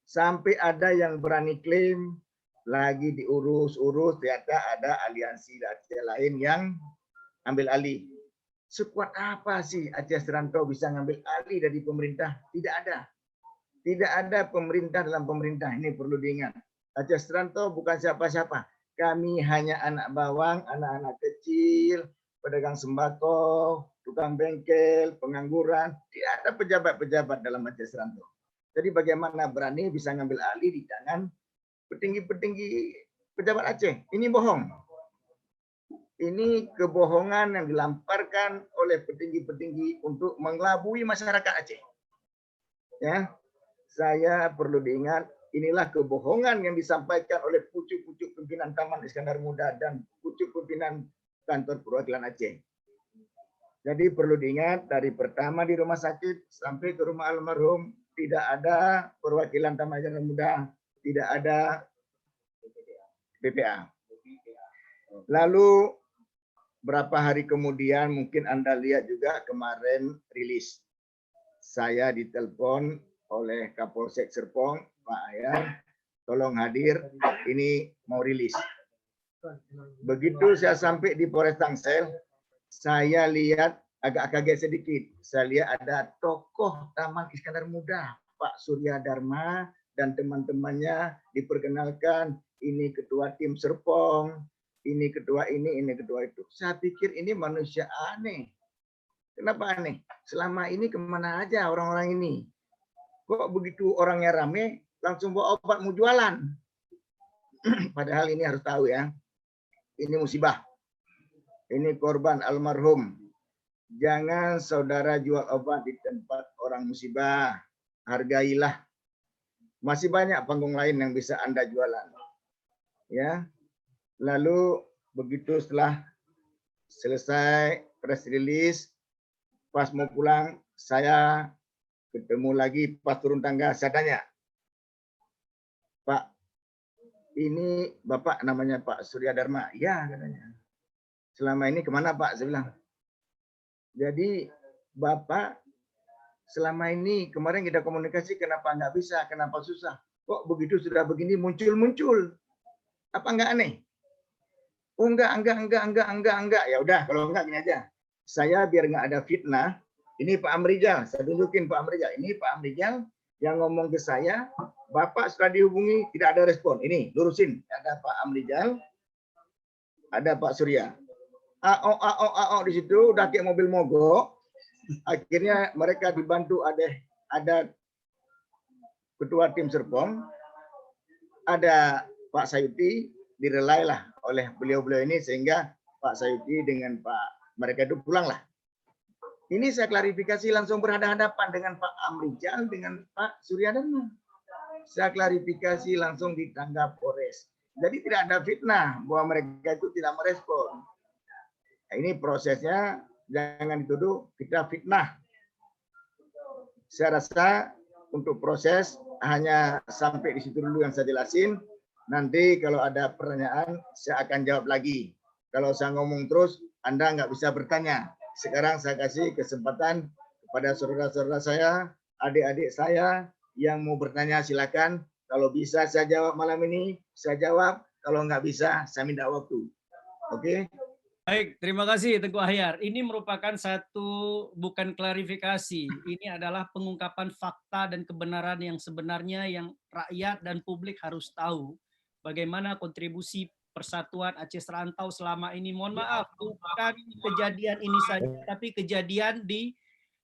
Sampai ada yang berani klaim lagi diurus-urus, ternyata ada aliansi Aceh lain yang ambil alih. Sekuat apa sih Aceh Seranto bisa ngambil alih dari pemerintah? Tidak ada. Tidak ada pemerintah dalam pemerintah. Ini perlu diingat. Aceh Seranto bukan siapa-siapa. Kami hanya anak bawang, anak-anak kecil, pedagang sembako, tukang bengkel, pengangguran. Tidak ada pejabat-pejabat dalam Aceh Seranto. Jadi bagaimana berani bisa ngambil alih di tangan petinggi-petinggi pejabat Aceh? Ini bohong. Ini kebohongan yang dilamparkan oleh petinggi-petinggi untuk mengelabui masyarakat Aceh. Ya, saya perlu diingat, inilah kebohongan yang disampaikan oleh pucuk-pucuk pimpinan Taman Iskandar Muda dan pucuk pimpinan kantor perwakilan Aceh. Jadi perlu diingat, dari pertama di rumah sakit sampai ke rumah almarhum tidak ada perwakilan Taman Iskandar Muda, tidak ada PPA. Lalu berapa hari kemudian mungkin Anda lihat juga kemarin rilis. Saya ditelepon oleh Kapolsek Serpong, Pak Ayan, tolong hadir, ini mau rilis. Begitu saya sampai di Polres Tangsel, saya lihat agak kaget sedikit. Saya lihat ada tokoh Taman Iskandar Muda, Pak Surya Dharma dan teman-temannya diperkenalkan, ini ketua tim Serpong, ini ketua ini ketua itu. Saya pikir ini manusia aneh. Kenapa aneh? Selama ini kemana aja orang-orang ini? Kok begitu orangnya rame, langsung bawa obat mau jualan? Padahal ini harus tahu ya, ini musibah. Ini korban almarhum. Jangan saudara jual obat di tempat orang musibah. Hargailah. Masih banyak panggung lain yang bisa Anda jualan. Ya. Lalu begitu setelah selesai press release, pas mau pulang, saya ketemu lagi pas turun tangga, saya tanya, Pak, ini Bapak namanya Pak Surya Dharma? Ya, katanya. Selama ini kemana Pak? Saya bilang. Jadi Bapak selama ini, kemarin kita komunikasi, kenapa nggak bisa, kenapa susah? Kok begitu sudah begini muncul-muncul? Apa nggak aneh? Oh enggak. Ya udah, kalau enggak gini aja. Saya biar nggak ada fitnah, ini Pak Amrizal, saya tunjukin Pak Amrizal. Ini Pak Amrizal yang ngomong ke saya, Bapak sudah dihubungi, tidak ada respon. Ini, lurusin. Ada Pak Amrijal, ada Pak Surya. AO di situ, udah kayak mobil mogok. Akhirnya mereka dibantu ada Ketua Tim Serpong, ada Pak Sayuti, direlailah oleh beliau-beliau ini sehingga Pak Sayuti dengan mereka itu pulanglah. Ini saya klarifikasi langsung berhadapan-hadapan dengan Pak Amrijal dengan Pak Suryadana. Saya klarifikasi langsung di tangga Polres. Jadi tidak ada fitnah bahwa mereka itu tidak merespon. Nah, ini prosesnya, jangan dituduh kita fitnah. Saya rasa untuk proses hanya sampai di situ dulu yang saya jelasin. Nanti kalau ada pertanyaan saya akan jawab lagi. Kalau saya ngomong terus, Anda nggak bisa bertanya. Sekarang saya kasih kesempatan kepada saudara-saudara saya, adik-adik saya yang mau bertanya silakan. Kalau bisa saya jawab malam ini, saya jawab. Kalau nggak bisa, saya minta waktu. Oke?
Baik, terima kasih Tengku Ahyar. Ini merupakan satu bukan klarifikasi. Ini adalah pengungkapan fakta dan kebenaran yang sebenarnya yang rakyat dan publik harus tahu. Bagaimana kontribusi Persatuan Aceh Serantau selama ini. Mohon maaf, bukan kejadian ini saja, tapi kejadian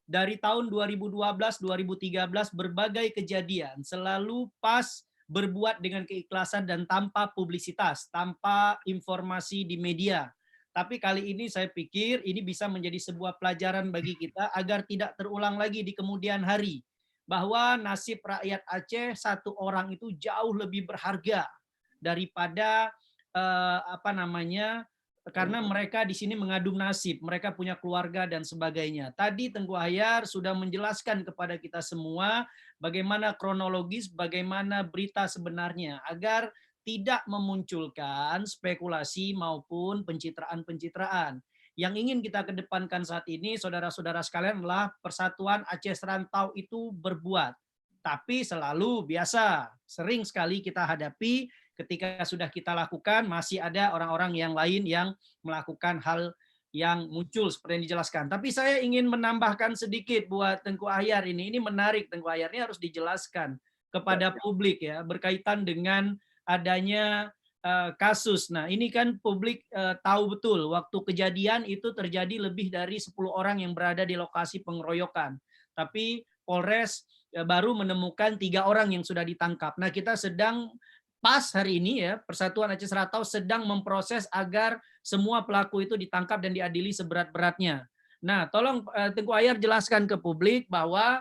dari tahun 2012-2013 berbagai kejadian selalu pas berbuat dengan keikhlasan dan tanpa publisitas, tanpa informasi di media. Tapi kali ini saya pikir ini bisa menjadi sebuah pelajaran bagi kita agar tidak terulang lagi di kemudian hari. Bahwa nasib rakyat Aceh satu orang itu jauh lebih berharga daripada karena mereka di sini mengadu nasib, mereka punya keluarga dan sebagainya. Tadi Tengku Ahyar sudah menjelaskan kepada kita semua bagaimana kronologis, bagaimana berita sebenarnya agar tidak memunculkan spekulasi maupun pencitraan-pencitraan. Yang ingin kita kedepankan saat ini, saudara-saudara sekalian, adalah Persatuan Aceh Serantau itu berbuat. Tapi selalu biasa, sering sekali kita hadapi ketika sudah kita lakukan, masih ada orang-orang yang lain yang melakukan hal yang muncul seperti yang dijelaskan. Tapi saya ingin menambahkan sedikit buat Tengku Ahyar ini menarik, Tengku Ahyar ini harus dijelaskan kepada publik ya, berkaitan dengan adanya kasus. Nah, ini kan publik tahu betul waktu kejadian itu terjadi lebih dari 10 orang yang berada di lokasi pengeroyokan. Tapi Polres baru menemukan 3 orang yang sudah ditangkap. Nah, kita sedang pas hari ini ya, Persatuan Aceh Serantau sedang memproses agar semua pelaku itu ditangkap dan diadili seberat-beratnya. Nah, tolong Tengku Ahyar jelaskan ke publik bahwa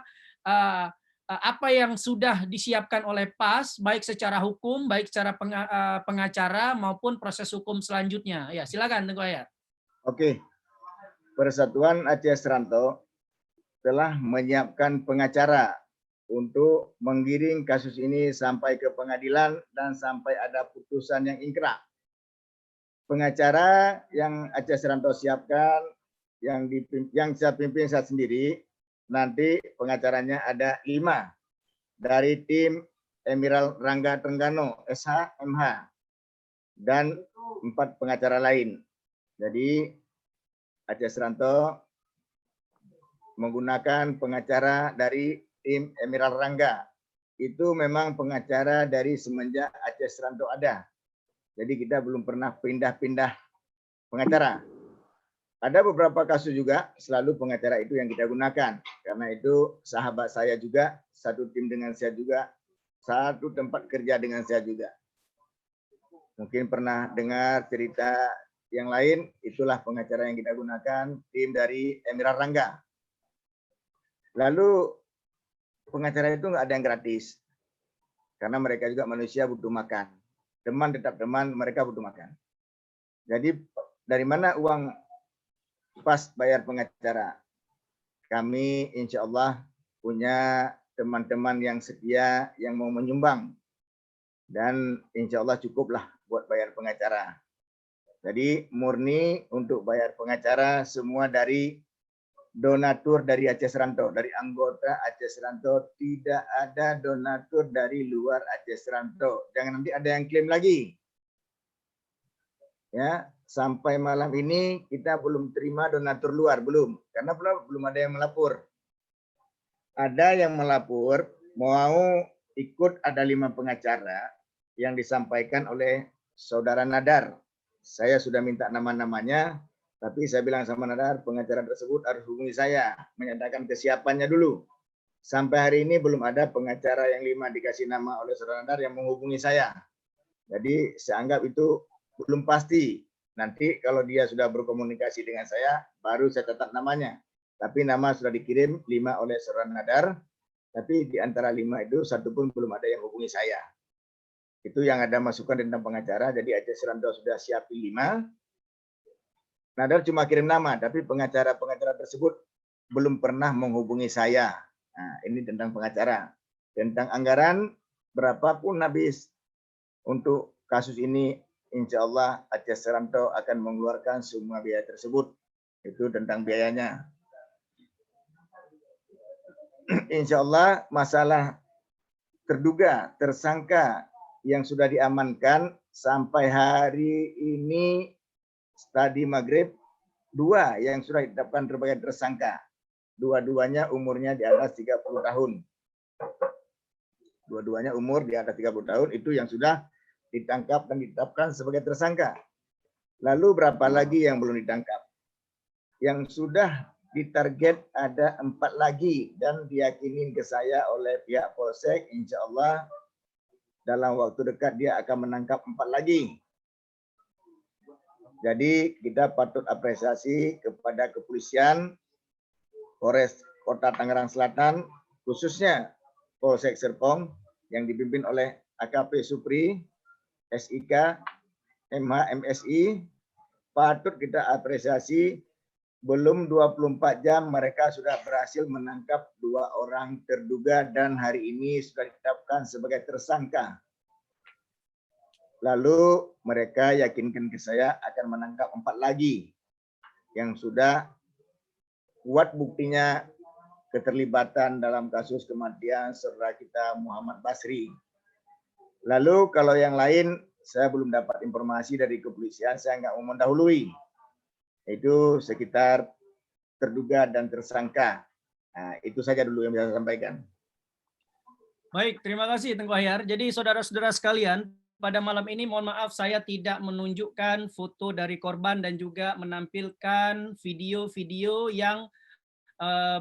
apa yang sudah disiapkan oleh PAS, baik secara hukum, baik secara pengacara maupun proses hukum selanjutnya. Ya, silakan Tengku Ahyar.
Oke, Persatuan Aceh Serantau telah menyiapkan pengacara untuk menggiring kasus ini sampai ke pengadilan dan sampai ada putusan yang ingkrah. Pengacara yang Aceh Serantau siapkan, yang saya pimpin saya sendiri, nanti pengacaranya ada 5 dari tim Emiral Rangga Trengganu, SH, MH, dan 4 pengacara lain. Jadi Aceh Serantau menggunakan pengacara dari tim Emiral Rangga. Itu memang pengacara dari semenjak Aceh Serantau ada. Jadi kita belum pernah pindah-pindah pengacara. Ada beberapa kasus juga selalu pengacara itu yang kita gunakan. Karena itu sahabat saya juga, satu tim dengan saya juga, satu tempat kerja dengan saya juga. Mungkin pernah dengar cerita yang lain, itulah pengacara yang kita gunakan, tim dari Emiral Rangga. Lalu pengacara itu nggak ada yang gratis, karena mereka juga manusia butuh makan. Teman tetap teman, mereka butuh makan. Jadi dari mana uang PAS bayar pengacara? Kami insya Allah punya teman-teman yang setia yang mau menyumbang, dan insya Allah cukuplah buat bayar pengacara. Jadi murni untuk bayar pengacara semua dari donatur dari Aceh Serantau, dari anggota Aceh Serantau. Tidak ada donatur dari luar Aceh Serantau. Jangan nanti ada yang klaim lagi. Ya, sampai malam ini kita belum terima donatur luar, belum, karena belum ada yang melapor. Ada yang melapor mau ikut ada 5 pengacara yang disampaikan oleh Saudara Nadar. Saya sudah minta nama-namanya, tapi saya bilang sama Nadar, pengacara tersebut harus hubungi saya, menyatakan kesiapannya dulu. Sampai hari ini belum ada pengacara yang 5 dikasih nama oleh Saudara Nadar yang menghubungi saya. Jadi saya anggap itu belum pasti. Nanti kalau dia sudah berkomunikasi dengan saya, baru saya catat namanya. Tapi nama sudah dikirim 5 oleh Saudara Nadar, tapi di antara 5 itu satu pun belum ada yang hubungi saya. Itu yang ada masukan tentang pengacara. Jadi Aceh Seranto sudah siapin 5. Nadar cuma kirim nama, tapi pengacara-pengacara tersebut belum pernah menghubungi saya. Nah, ini tentang pengacara. Tentang anggaran, berapapun habis untuk kasus ini, insya Allah Aceh Seranto akan mengeluarkan semua biaya tersebut. Itu tentang biayanya. Insya Allah masalah terduga, tersangka yang sudah diamankan sampai hari ini tadi maghrib 2 yang sudah ditetapkan sebagai tersangka. Dua-duanya umurnya di atas 30 tahun. Dua-duanya umur di atas 30 tahun itu yang sudah ditangkap dan ditetapkan sebagai tersangka. Lalu berapa lagi yang belum ditangkap? Yang sudah ditarget ada 4 lagi dan diyakini ke saya oleh pihak Polsek, insya Allah dalam waktu dekat dia akan menangkap 4 lagi. Jadi kita patut apresiasi kepada kepolisian Polres Kota Tangerang Selatan, khususnya Polsek Serpong yang dipimpin oleh AKP Supri, SIK, MH, MSI. Patut kita apresiasi, belum 24 jam mereka sudah berhasil menangkap 2 orang terduga dan hari ini sudah ditetapkan sebagai tersangka. Lalu mereka yakinkan ke saya akan menangkap 4 lagi yang sudah kuat buktinya keterlibatan dalam kasus kematian saudara kita Muhammad Basri. Lalu kalau yang lain saya belum dapat informasi dari kepolisian, saya nggak mau mendahului. Itu sekitar terduga dan tersangka. Nah, itu saja dulu yang bisa saya sampaikan.
Baik, terima kasih Tengku Ahyar. Jadi saudara-saudara sekalian, pada malam ini mohon maaf saya tidak menunjukkan foto dari korban dan juga menampilkan video-video yang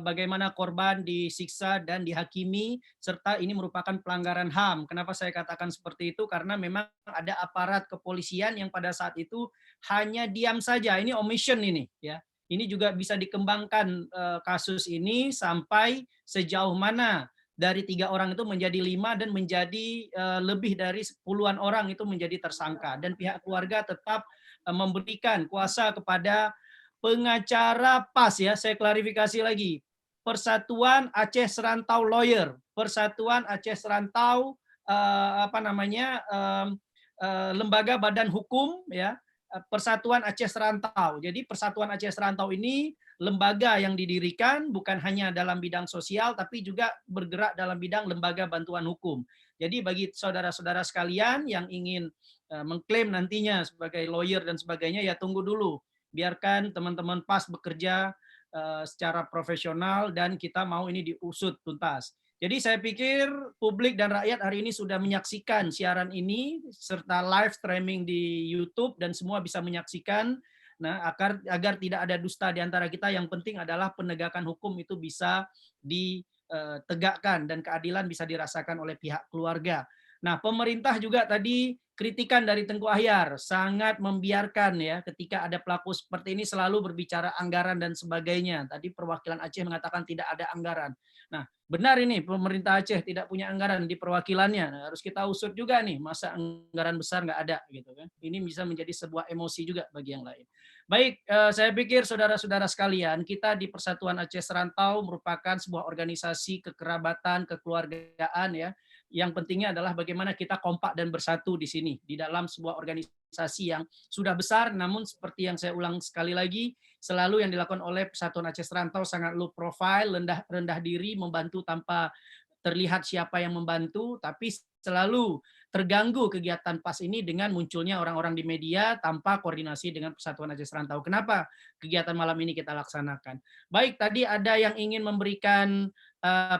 bagaimana korban disiksa dan dihakimi, serta ini merupakan pelanggaran HAM. Kenapa saya katakan seperti itu? Karena memang ada aparat kepolisian yang pada saat itu hanya diam saja. Ini omission ini, ya. Ini juga bisa dikembangkan kasus ini sampai sejauh mana dari 3 orang itu menjadi 5 dan menjadi lebih dari puluhan orang itu menjadi tersangka. Dan pihak keluarga tetap memberikan kuasa kepada pengacara PAS, ya, saya klarifikasi lagi, Persatuan Aceh Serantau Lawyer, Persatuan Aceh Serantau lembaga badan hukum, ya, Persatuan Aceh Serantau. Jadi Persatuan Aceh Serantau ini lembaga yang didirikan bukan hanya dalam bidang sosial tapi juga bergerak dalam bidang lembaga bantuan hukum. Jadi bagi saudara-saudara sekalian yang ingin mengklaim nantinya sebagai lawyer dan sebagainya, ya tunggu dulu. Biarkan teman-teman PAS bekerja secara profesional dan kita mau ini diusut tuntas. Jadi saya pikir publik dan rakyat hari ini sudah menyaksikan siaran ini serta live streaming di YouTube dan semua bisa menyaksikan. Nah, agar tidak ada dusta di antara kita, yang penting adalah penegakan hukum itu bisa ditegakkan dan keadilan bisa dirasakan oleh pihak keluarga. Nah, pemerintah juga tadi kritikan dari Tengku Ahyar sangat membiarkan, ya, ketika ada pelaku seperti ini selalu berbicara anggaran dan sebagainya. Tadi perwakilan Aceh mengatakan tidak ada anggaran. Nah, benar ini pemerintah Aceh tidak punya anggaran di perwakilannya. Nah, harus kita usut juga nih, masa anggaran besar nggak ada gitu kan. Ini bisa menjadi sebuah emosi juga bagi yang lain. Baik, saya pikir saudara-saudara sekalian, kita di Persatuan Aceh Serantau merupakan sebuah organisasi kekerabatan, kekeluargaan, ya. Yang pentingnya adalah bagaimana kita kompak dan bersatu di sini, di dalam sebuah organisasi yang sudah besar, namun seperti yang saya ulang sekali lagi, selalu yang dilakukan oleh Persatuan Aceh Serantau sangat low profile, rendah diri, membantu tanpa terlihat siapa yang membantu, tapi selalu terganggu kegiatan PAS ini dengan munculnya orang-orang di media tanpa koordinasi dengan Persatuan Aceh Serantau. Kenapa kegiatan malam ini kita laksanakan? Baik, tadi ada yang ingin memberikan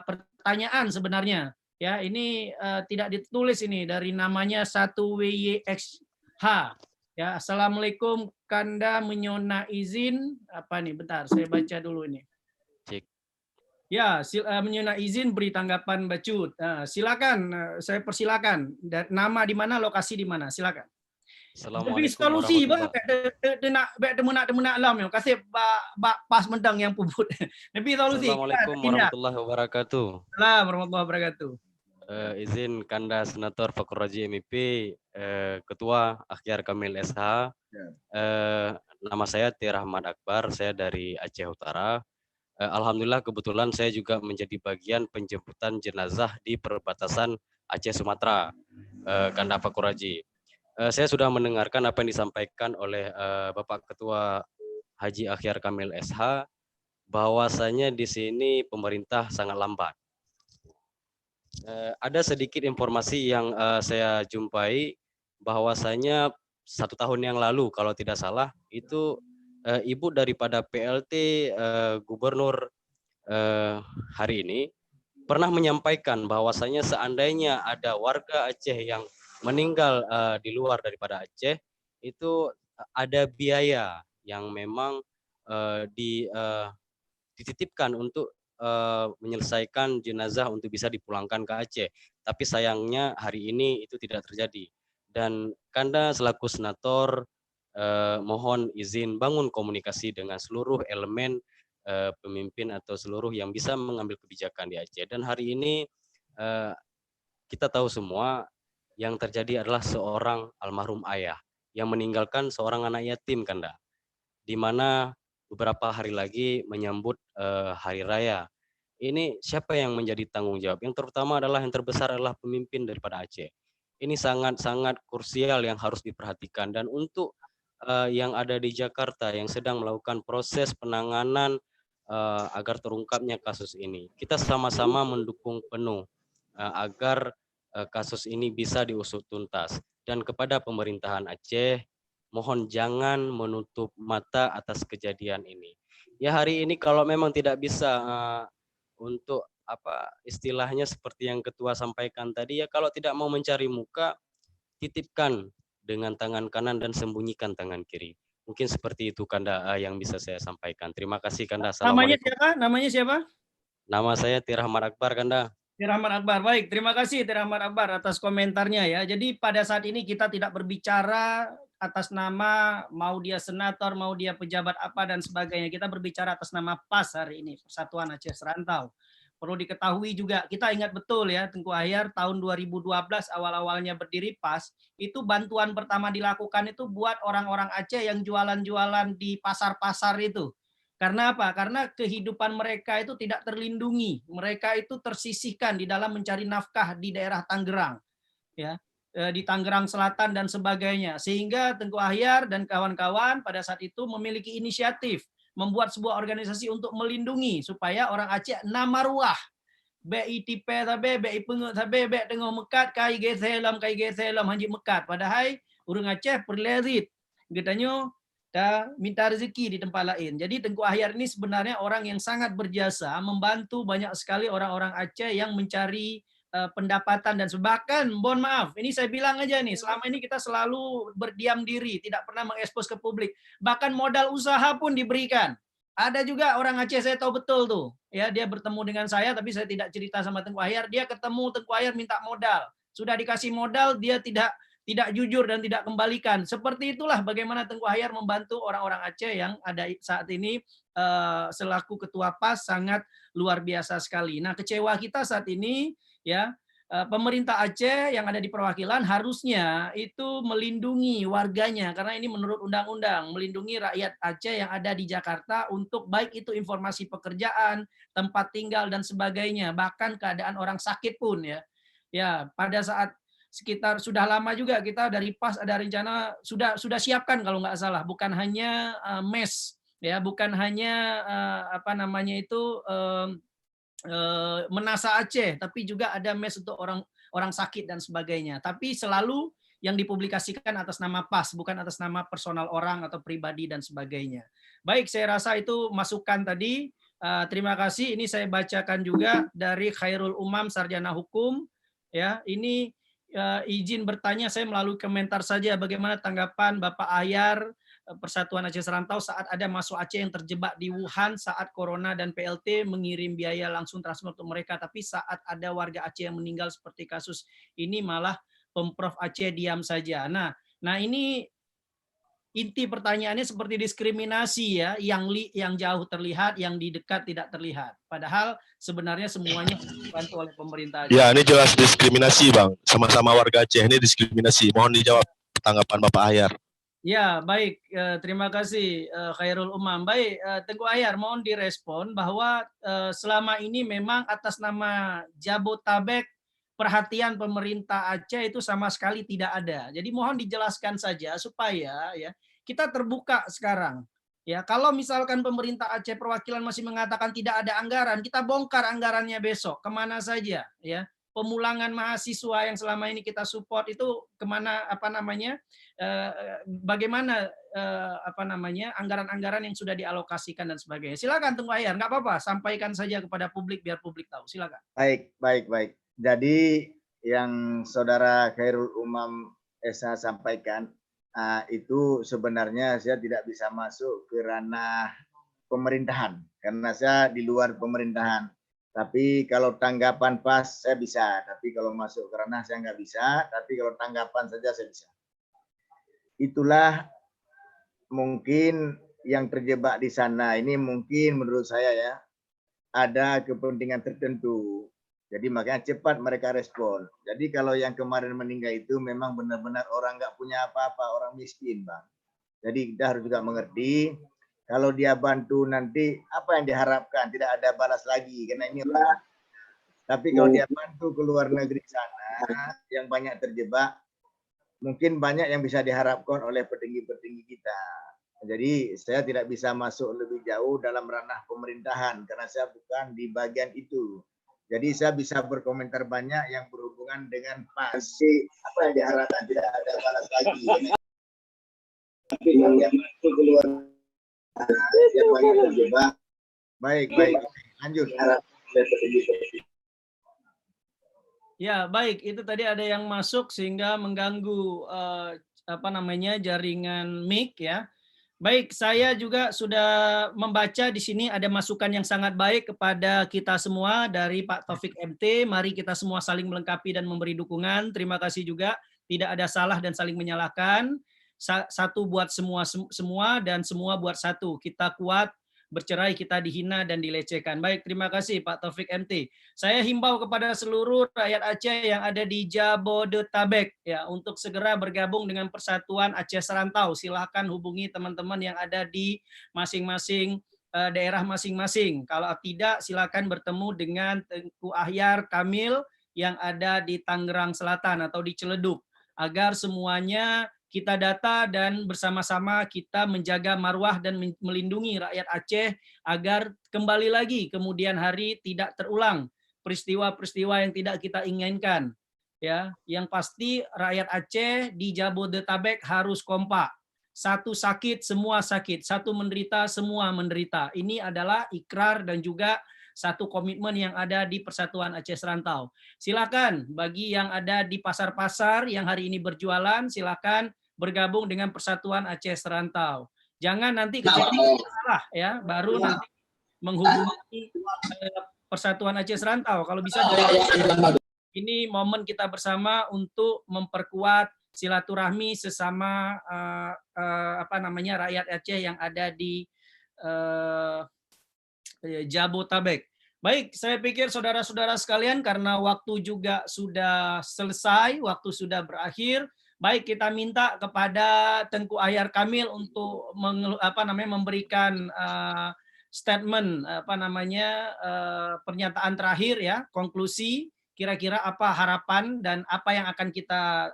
pertanyaan sebenarnya. Ya, ini tidak ditulis ini dari namanya 1WYXH. Ya, Assalamualaikum Kanda menyona izin apa nih? Bentar, saya baca dulu ini.
Cek.
Ya, menyona izin beri tanggapan Bacut. Silakan, saya persilakan. Nama di mana, lokasi di mana? Silakan. Tapi
Assalamualaikum
solusi bah
warahmatullahi
nak alam ya. Kasih pas mentang yang puput. Tapi solusi.
Assalamualaikum warahmatullahi wabarakatuh.
Assalamualaikum warahmatullahi wabarakatuh.
Izin Kanda Senator Fakur Raji MIP, Ketua Akhyar Kamil SH. Nama saya T. Rahmat Akbar, saya dari Aceh Utara. Alhamdulillah kebetulan saya juga menjadi bagian penjemputan jenazah di perbatasan Aceh Sumatera, Kanda Fakur Raji. Saya sudah mendengarkan apa yang disampaikan oleh Bapak Ketua Haji Akhyar Kamil SH, bahwasanya di sini pemerintah sangat lambat. Ada sedikit informasi yang saya jumpai bahwasanya 1 tahun yang lalu kalau tidak salah itu ibu daripada PLT Gubernur hari ini pernah menyampaikan bahwasanya seandainya ada warga Aceh yang meninggal di luar daripada Aceh itu ada biaya yang memang dititipkan untuk menyelesaikan jenazah untuk bisa dipulangkan ke Aceh. Tapi sayangnya hari ini itu tidak terjadi. Dan Kanda selaku senator mohon izin bangun komunikasi dengan seluruh elemen pemimpin atau seluruh yang bisa mengambil kebijakan di Aceh. Dan hari ini kita tahu semua yang terjadi adalah seorang almarhum ayah yang meninggalkan seorang anak yatim, Kanda, di mana beberapa hari lagi menyambut hari raya. Ini siapa yang menjadi tanggung jawab? Yang terutama adalah yang terbesar adalah pemimpin daripada Aceh. Ini sangat-sangat krusial yang harus diperhatikan. Dan untuk yang ada di Jakarta yang sedang melakukan proses penanganan agar terungkapnya kasus ini, kita sama-sama mendukung penuh agar kasus ini bisa diusut tuntas. Dan kepada pemerintahan Aceh, mohon jangan menutup mata atas kejadian ini. Ya hari ini kalau memang tidak bisa untuk apa istilahnya seperti yang ketua sampaikan tadi, ya kalau tidak mau mencari muka, titipkan dengan tangan kanan dan sembunyikan tangan kiri. Mungkin seperti itu Kanda yang bisa saya sampaikan. Terima kasih Kanda.
Namanya siapa? Namanya siapa?
Nama saya T. Rahmat Akbar, Kanda.
T. Rahmat Akbar. Baik, terima kasih T. Rahmat Akbar atas komentarnya ya. Jadi pada saat ini kita tidak berbicara atas nama mau dia senator, mau dia pejabat apa dan sebagainya. Kita berbicara atas nama PAS hari ini, Persatuan Aceh Serantau. Perlu diketahui juga, kita ingat betul ya, Tengku Akhyar tahun 2012 awal-awalnya berdiri PAS, itu bantuan pertama dilakukan itu buat orang-orang Aceh yang jualan-jualan di pasar-pasar itu. Karena apa? Karena kehidupan mereka itu tidak terlindungi. Mereka itu tersisihkan di dalam mencari nafkah di daerah Tangerang. Ya, di Tangerang Selatan dan sebagainya. Sehingga Tengku Akhyar dan kawan-kawan pada saat itu memiliki inisiatif membuat sebuah organisasi untuk melindungi supaya orang Aceh namaruah BITP tabe BI pengut tabe BI tengah mekat kai geselam haji mekat padahal orang Aceh perlerit katanya dah minta rezeki di tempat lain. Jadi Tengku Akhyar ini sebenarnya orang yang sangat berjasa membantu banyak sekali orang-orang Aceh yang mencari pendapatan dan bahkan mohon maaf ini saya bilang aja nih selama ini kita selalu berdiam diri tidak pernah mengekspos ke publik bahkan modal usaha pun diberikan. Ada juga orang Aceh saya tahu betul tuh ya dia bertemu dengan saya tapi saya tidak cerita sama Tengku Akhyar, dia ketemu Tengku Akhyar minta modal, sudah dikasih modal dia tidak jujur dan tidak kembalikan. Seperti itulah bagaimana Tengku Akhyar membantu orang-orang Aceh yang ada saat ini selaku ketua PAS sangat luar biasa sekali. Nah kecewa kita saat ini ya pemerintah Aceh yang ada di perwakilan harusnya itu melindungi warganya karena ini menurut undang-undang melindungi rakyat Aceh yang ada di Jakarta untuk baik itu informasi pekerjaan, tempat tinggal dan sebagainya, bahkan keadaan orang sakit pun ya. Ya, pada saat sekitar sudah lama juga kita dari PAS ada rencana sudah siapkan kalau nggak salah, bukan hanya mes ya, bukan hanya apa namanya itu Menasa Aceh, tapi juga ada mes untuk orang sakit dan sebagainya. Tapi selalu yang dipublikasikan atas nama PAS, bukan atas nama personal orang atau pribadi dan sebagainya. Baik, saya rasa itu masukan tadi Terima kasih. Ini saya bacakan juga dari Khairul Umam, Sarjana Hukum. Ya, ini izin bertanya saya melalui komentar saja. Bagaimana tanggapan Bapak Ayar Persatuan Aceh Serantau saat ada mahasiswa Aceh yang terjebak di Wuhan saat Corona dan PLT mengirim biaya langsung transfer untuk mereka, tapi saat ada warga Aceh yang meninggal seperti kasus ini malah Pemprov Aceh diam saja. Nah ini inti pertanyaannya seperti diskriminasi ya, yang jauh terlihat, yang di dekat tidak terlihat. Padahal sebenarnya semuanya dibantu oleh pemerintah Aceh.
Ya, ini jelas diskriminasi, Bang. Sama-sama warga Aceh ini diskriminasi. Mohon dijawab tanggapan Bapak Ayar.
Ya, baik. Terima kasih Khairul Umam. Baik, Tengku Ayar, mohon direspon bahwa selama ini memang atas nama Jabotabek perhatian pemerintah Aceh itu sama sekali tidak ada. Jadi mohon dijelaskan saja supaya ya kita terbuka sekarang. Ya, kalau misalkan pemerintah Aceh perwakilan masih mengatakan tidak ada anggaran, kita bongkar anggarannya besok kemana saja. Ya, pemulangan mahasiswa yang selama ini kita support itu kemana bagaimana anggaran-anggaran yang sudah dialokasikan dan sebagainya. Silakan Tengku Ayar, nggak apa-apa, sampaikan saja kepada publik biar publik tahu. Silakan.
Baik. Jadi yang Saudara Khairul Umam Esa sampaikan itu sebenarnya saya tidak bisa masuk ke ranah pemerintahan karena saya di luar pemerintahan. Tapi kalau tanggapan pas saya bisa, tapi kalau masuk ke ranah saya nggak bisa, tapi kalau tanggapan saja saya bisa. Itulah mungkin yang terjebak di sana. Ini mungkin menurut saya ya, ada kepentingan tertentu. Jadi makanya cepat mereka respon. Jadi kalau yang kemarin meninggal itu memang benar-benar orang nggak punya apa-apa, orang miskin, Bang. Jadi kita harus juga mengerti, kalau dia bantu nanti apa yang diharapkan, tidak ada balas lagi, karena ini orang. Tapi kalau dia bantu ke luar negeri sana, yang banyak terjebak, mungkin banyak yang bisa diharapkan oleh petinggi-petinggi kita. Jadi saya tidak bisa masuk lebih jauh dalam ranah pemerintahan, karena saya bukan di bagian itu. Jadi saya bisa berkomentar banyak yang berhubungan dengan pasti apa yang diharapkan, tidak ada balas lagi. Tapi yang masuk keluar yang banyak terjebak. Baik. Lanjut.
Ya, baik. Itu tadi ada yang masuk sehingga mengganggu jaringan mic ya. Baik, saya juga sudah membaca di sini ada masukan yang sangat baik kepada kita semua dari Pak Taufik MT. Mari kita semua saling melengkapi dan memberi dukungan. Terima kasih juga. Tidak ada salah dan saling menyalahkan. Satu buat semua dan semua buat satu. Kita kuat, bercerai kita dihina dan dilecehkan. Baik, terima kasih Pak Taufik MT. Saya himbau kepada seluruh rakyat Aceh yang ada di Jabodetabek ya untuk segera bergabung dengan Persatuan Aceh Serantau. Silahkan hubungi teman-teman yang ada di masing-masing daerah masing-masing. Kalau tidak, silakan bertemu dengan Tengku Ahyar Kamil yang ada di Tangerang Selatan atau di Ciledug agar semuanya kita data dan bersama-sama kita menjaga marwah dan melindungi rakyat Aceh agar kembali lagi kemudian hari tidak terulang peristiwa-peristiwa yang tidak kita inginkan. Ya, yang pasti rakyat Aceh di Jabodetabek harus kompak. Satu sakit, semua sakit. Satu menderita, semua menderita. Ini adalah ikrar dan juga satu komitmen yang ada di Persatuan Aceh Serantau. Silakan bagi yang ada di pasar-pasar yang hari ini berjualan, silakan bergabung dengan Persatuan Aceh Serantau. Jangan nanti kejadian salah ya, baru nanti menghubungi Persatuan Aceh Serantau. Kalau bisa ini momen kita bersama untuk memperkuat silaturahmi sesama rakyat Aceh yang ada di Jabotabek. Baik, saya pikir saudara-saudara sekalian karena waktu juga sudah selesai, waktu sudah berakhir. Baik, kita minta kepada Tengku Ahyar Kamil untuk memberikan statement pernyataan terakhir ya, konklusi kira-kira apa harapan dan apa yang akan kita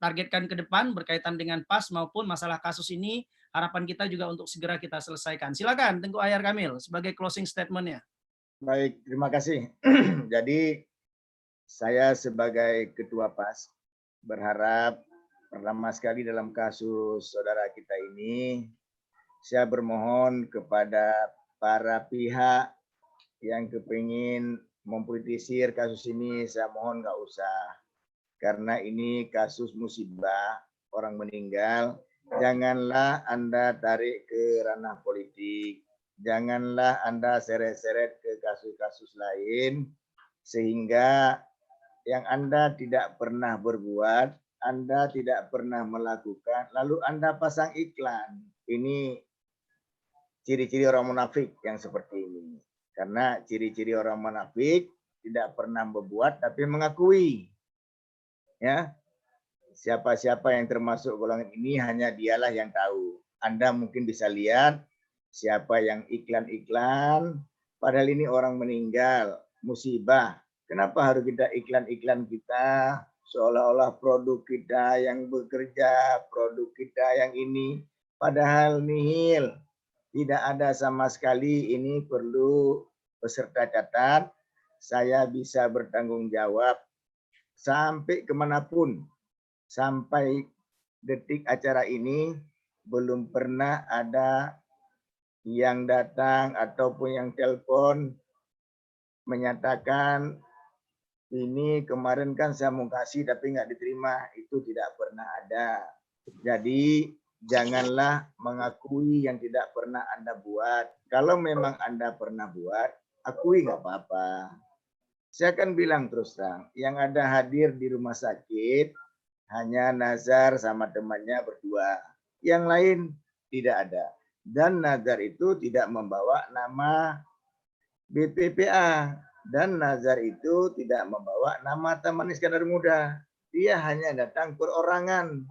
targetkan ke depan berkaitan dengan PAS maupun masalah kasus ini. Harapan kita juga untuk segera kita selesaikan. Silakan Tengku Ahyar Kamil sebagai closing statement-nya.
Baik, terima kasih. Jadi saya sebagai Ketua PAS berharap pertama sekali dalam kasus saudara kita ini, saya bermohon kepada para pihak yang kepingin mempolitisir kasus ini, saya mohon nggak usah. Karena ini kasus musibah, orang meninggal, janganlah Anda tarik ke ranah politik. Janganlah Anda seret-seret ke kasus-kasus lain, sehingga yang Anda tidak pernah berbuat, Anda tidak pernah melakukan, lalu Anda pasang iklan. Ini ciri-ciri orang munafik yang seperti ini. Karena ciri-ciri orang munafik tidak pernah berbuat tapi mengakui. Ya, siapa-siapa yang termasuk golongan ini hanya dialah yang tahu. Anda mungkin bisa lihat siapa yang iklan-iklan, padahal ini orang meninggal, musibah. Kenapa harus kita iklan-iklan kita, seolah-olah produk kita yang bekerja, produk kita yang ini, padahal nihil. Tidak ada sama sekali. Ini perlu peserta catat, saya bisa bertanggung jawab sampai kemanapun. Sampai detik acara ini, belum pernah ada yang datang ataupun yang telepon menyatakan ini kemarin kan saya mau kasih tapi nggak diterima. Itu tidak pernah ada. Jadi janganlah mengakui yang tidak pernah Anda buat. Kalau memang Anda pernah buat, akui nggak apa-apa. Saya akan bilang terus terang, yang ada hadir di rumah sakit hanya Nazar sama temannya berdua. Yang lain tidak ada. Dan Nazar itu tidak membawa nama BPPA. Dan Nazar itu tidak membawa nama Taman Iskandar Muda. Dia hanya datang perorangan.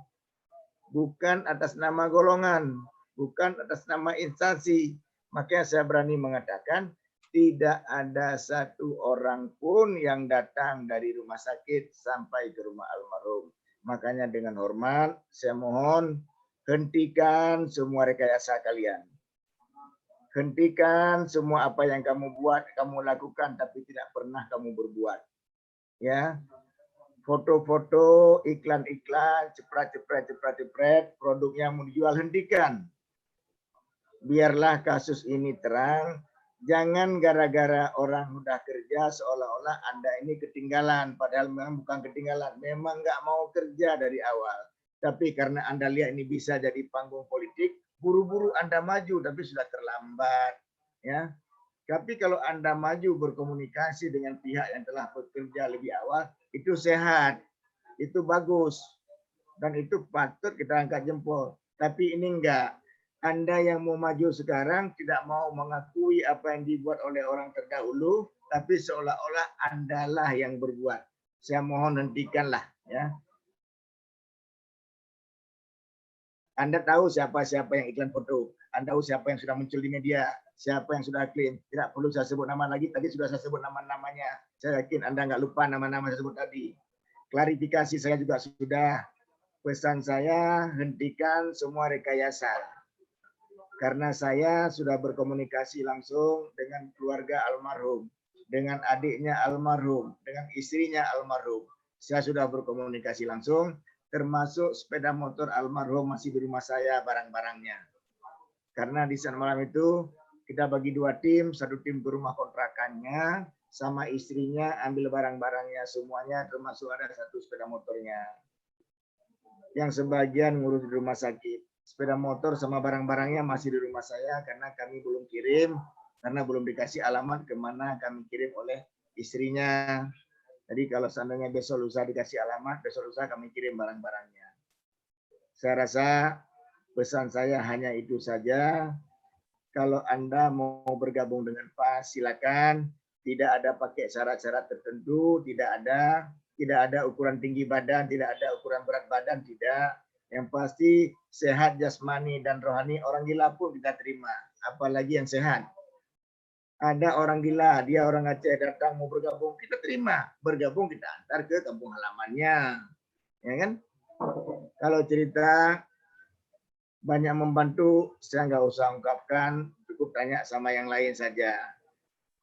Bukan atas nama golongan. Bukan atas nama instansi. Makanya saya berani mengatakan, tidak ada satu orang pun yang datang dari rumah sakit sampai ke rumah almarhum. Makanya dengan hormat, saya mohon hentikan semua rekayasa kalian. Hentikan semua apa yang kamu buat, kamu lakukan, tapi tidak pernah kamu berbuat. Ya, foto-foto, iklan-iklan, cepret, produknya mau dijual, hentikan. Biarlah kasus ini terang. Jangan gara-gara orang udah kerja seolah-olah Anda ini ketinggalan. Padahal memang bukan ketinggalan. Memang nggak mau kerja dari awal. Tapi karena Anda lihat ini bisa jadi panggung politik, buru-buru Anda maju, tapi sudah terlambat. Ya. Tapi kalau Anda maju berkomunikasi dengan pihak yang telah bekerja lebih awal, itu sehat. Itu bagus. Dan itu patut kita angkat jempol. Tapi ini enggak. Anda yang mau maju sekarang tidak mau mengakui apa yang dibuat oleh orang terdahulu, tapi seolah-olah Andalah yang berbuat. Saya mohon hentikanlah. Ya. Anda tahu siapa-siapa yang iklan foto. Anda tahu siapa yang sudah muncul di media, siapa yang sudah klaim. Tidak perlu saya sebut nama lagi, tadi sudah saya sebut nama-namanya. Saya yakin Anda nggak lupa nama-nama saya sebut tadi. Klarifikasi saya juga sudah. Pesan saya, hentikan semua rekayasa. Karena saya sudah berkomunikasi langsung dengan keluarga almarhum, dengan adiknya almarhum, dengan istrinya almarhum. Saya sudah berkomunikasi langsung, termasuk sepeda motor almarhum masih di rumah saya barang-barangnya. Karena di saat malam itu kita bagi dua tim, satu tim ke rumah kontrakannya, sama istrinya ambil barang-barangnya semuanya, termasuk ada satu sepeda motornya. Yang sebagian ngurus di rumah sakit. Sepeda motor sama barang-barangnya masih di rumah saya karena kami belum kirim, karena belum dikasih alamat kemana kami kirim oleh istrinya. Jadi kalau seandainya besok lusa dikasih alamat, besok lusa kami kirim barang-barangnya. Saya rasa pesan saya hanya itu saja. Kalau Anda mau bergabung dengan PAS, silakan. Tidak ada pakai syarat-syarat tertentu, tidak ada ukuran tinggi badan, tidak ada ukuran berat badan, tidak. Yang pasti sehat jasmani dan rohani, orang gila pun kita terima, apalagi yang sehat. Ada orang gila, dia orang Aceh datang mau bergabung, kita terima. Bergabung kita antar ke kampung halamannya. Ya kan? Kalau cerita banyak membantu, saya nggak usah ungkapkan, cukup tanya sama yang lain saja.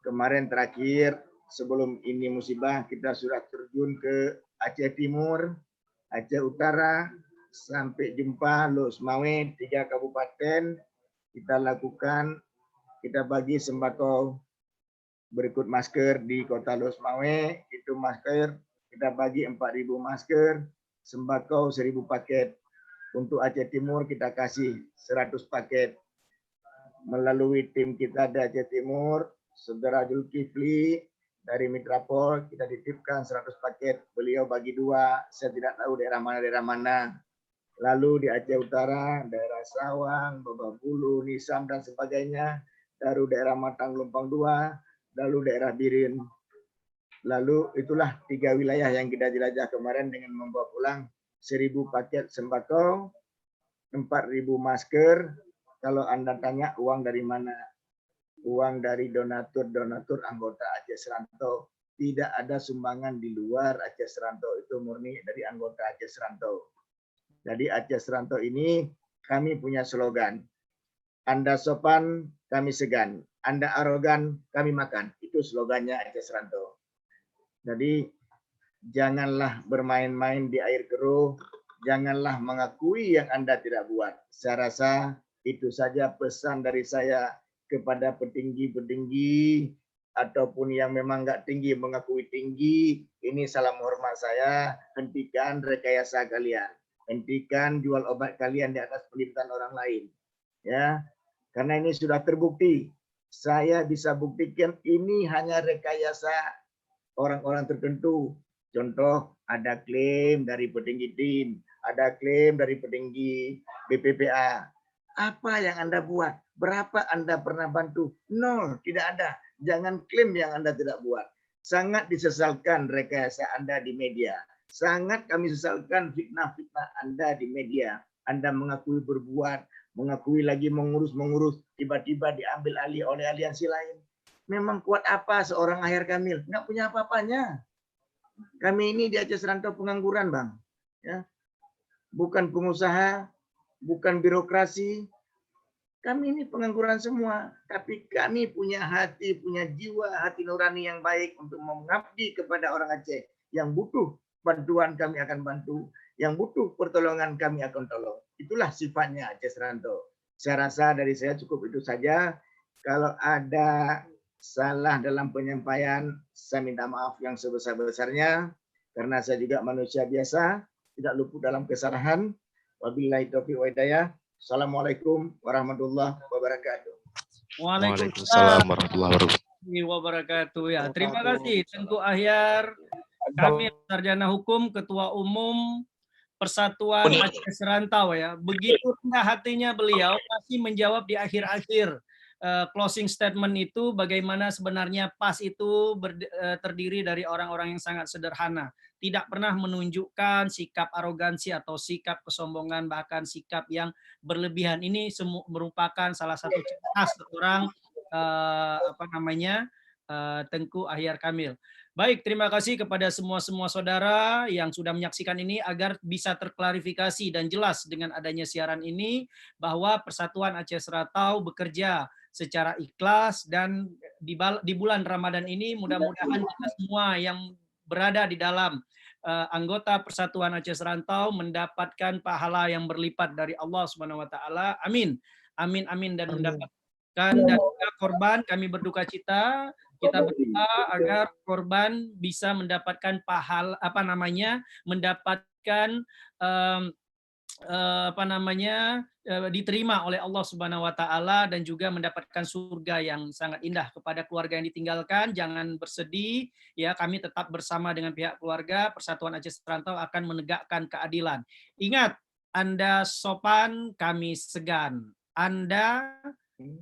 Kemarin terakhir, sebelum ini musibah, kita sudah terjun ke Aceh Timur, Aceh Utara, sampai jumpa Los Mawet, 3 kabupaten, kita lakukan kita bagi sembako berikut masker di Kota Losmawe, itu masker kita bagi 4.000 masker, sembako 1.000 paket. Untuk Aceh Timur kita kasih 100 paket. Melalui tim kita di Aceh Timur, Saudara Zulkifli dari Mitrapol, kita titipkan 100 paket. Beliau bagi 2, saya tidak tahu daerah mana. Lalu di Aceh Utara, daerah Sawang, Bababulu, Nisam, dan sebagainya. Lalu daerah Matang, Lumpang 2, lalu daerah Birin. Lalu itulah 3 wilayah yang kita jelajah kemarin dengan membawa pulang 1.000 paket sembako, 4.000 masker. Kalau Anda tanya uang dari mana? Uang dari donatur anggota Aceh Serantau. Tidak ada sumbangan di luar Aceh Serantau, itu murni dari anggota Aceh Serantau. Jadi Aceh Serantau ini kami punya slogan. Anda sopan, kami segan. Anda arogan, kami makan. Itu slogannya Aceh Serantau. Jadi janganlah bermain-main di air keruh, janganlah mengakui yang Anda tidak buat. Saya rasa itu saja pesan dari saya kepada petinggi-petinggi ataupun yang memang nggak tinggi mengakui tinggi. Ini salam hormat saya. Hentikan rekayasa kalian, hentikan jual obat kalian di atas penderitaan orang lain. Ya, karena ini sudah terbukti. Saya bisa buktikan ini hanya rekayasa orang-orang tertentu. Contoh, ada klaim dari petinggi DIN, ada klaim dari petinggi BPPA. Apa yang Anda buat? Berapa Anda pernah bantu? 0, tidak ada. Jangan klaim yang Anda tidak buat. Sangat disesalkan rekayasa Anda di media. Sangat kami sesalkan fitnah-fitnah Anda di media. Anda mengakui berbuat, mengakui lagi mengurus-mengurus, tiba-tiba diambil alih oleh aliansi lain. Memang kuat apa seorang Ahyar Kamil? Nggak punya apa-apanya. Kami ini di Aceh Serantau pengangguran, Bang. Ya. Bukan pengusaha, bukan birokrasi. Kami ini pengangguran semua. Tapi kami punya hati, punya jiwa, hati nurani yang baik untuk mengabdi kepada orang Aceh. Yang butuh bantuan kami akan bantu. Yang butuh pertolongan kami akan tolong. Itulah sifatnya Aceh Serantau. Saya rasa dari saya cukup itu saja. Kalau ada salah dalam penyampaian, saya minta maaf yang sebesar-besarnya, karena saya juga manusia biasa, tidak luput dalam kesalahan. Wabillahi taufiq wa hidayah. Assalamualaikum warahmatullahi wabarakatuh.
Waalaikumsalam warahmatullahi
wabarakatuh. Ya, terima kasih Tengku Ahyar Kamil, Sarjana Hukum, Ketua Umum Persatuan Aceh Serantau ya. Begitu rendah hatinya beliau masih menjawab di akhir-akhir closing statement itu bagaimana sebenarnya PAS itu terdiri dari orang-orang yang sangat sederhana. Tidak pernah menunjukkan sikap arogansi atau sikap kesombongan, bahkan sikap yang berlebihan. Ini merupakan salah satu ciri khas seorang Tengku Ahyar Kamil. Baik, terima kasih kepada semua saudara yang sudah menyaksikan ini agar bisa terklarifikasi dan jelas dengan adanya siaran ini bahwa Persatuan Aceh Serantau bekerja secara ikhlas, dan di bulan Ramadan ini mudah-mudahan kita semua yang berada di dalam anggota Persatuan Aceh Serantau mendapatkan pahala yang berlipat dari Allah Subhanahu wa taala. Amin. Amin amin, dan mendapatkan dan juga korban kami berduka cita. Kita berdoa agar korban bisa mendapatkan pahala mendapatkan diterima oleh Allah Subhanahu wa taala dan juga mendapatkan surga yang sangat indah. Kepada keluarga yang ditinggalkan, jangan bersedih ya, kami tetap bersama dengan pihak keluarga. Persatuan Aceh Serantau akan menegakkan keadilan. Ingat, Anda sopan, kami segan. Anda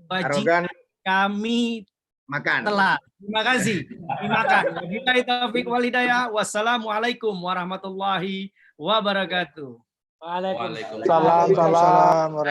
bajingan, kami
makan.
Telah. Terima kasih. Dimakan. Wabillahi taufiq wal hidayah. Wassalamualaikum warahmatullahi wabarakatuh.
Waalaikumsalam.
Salam.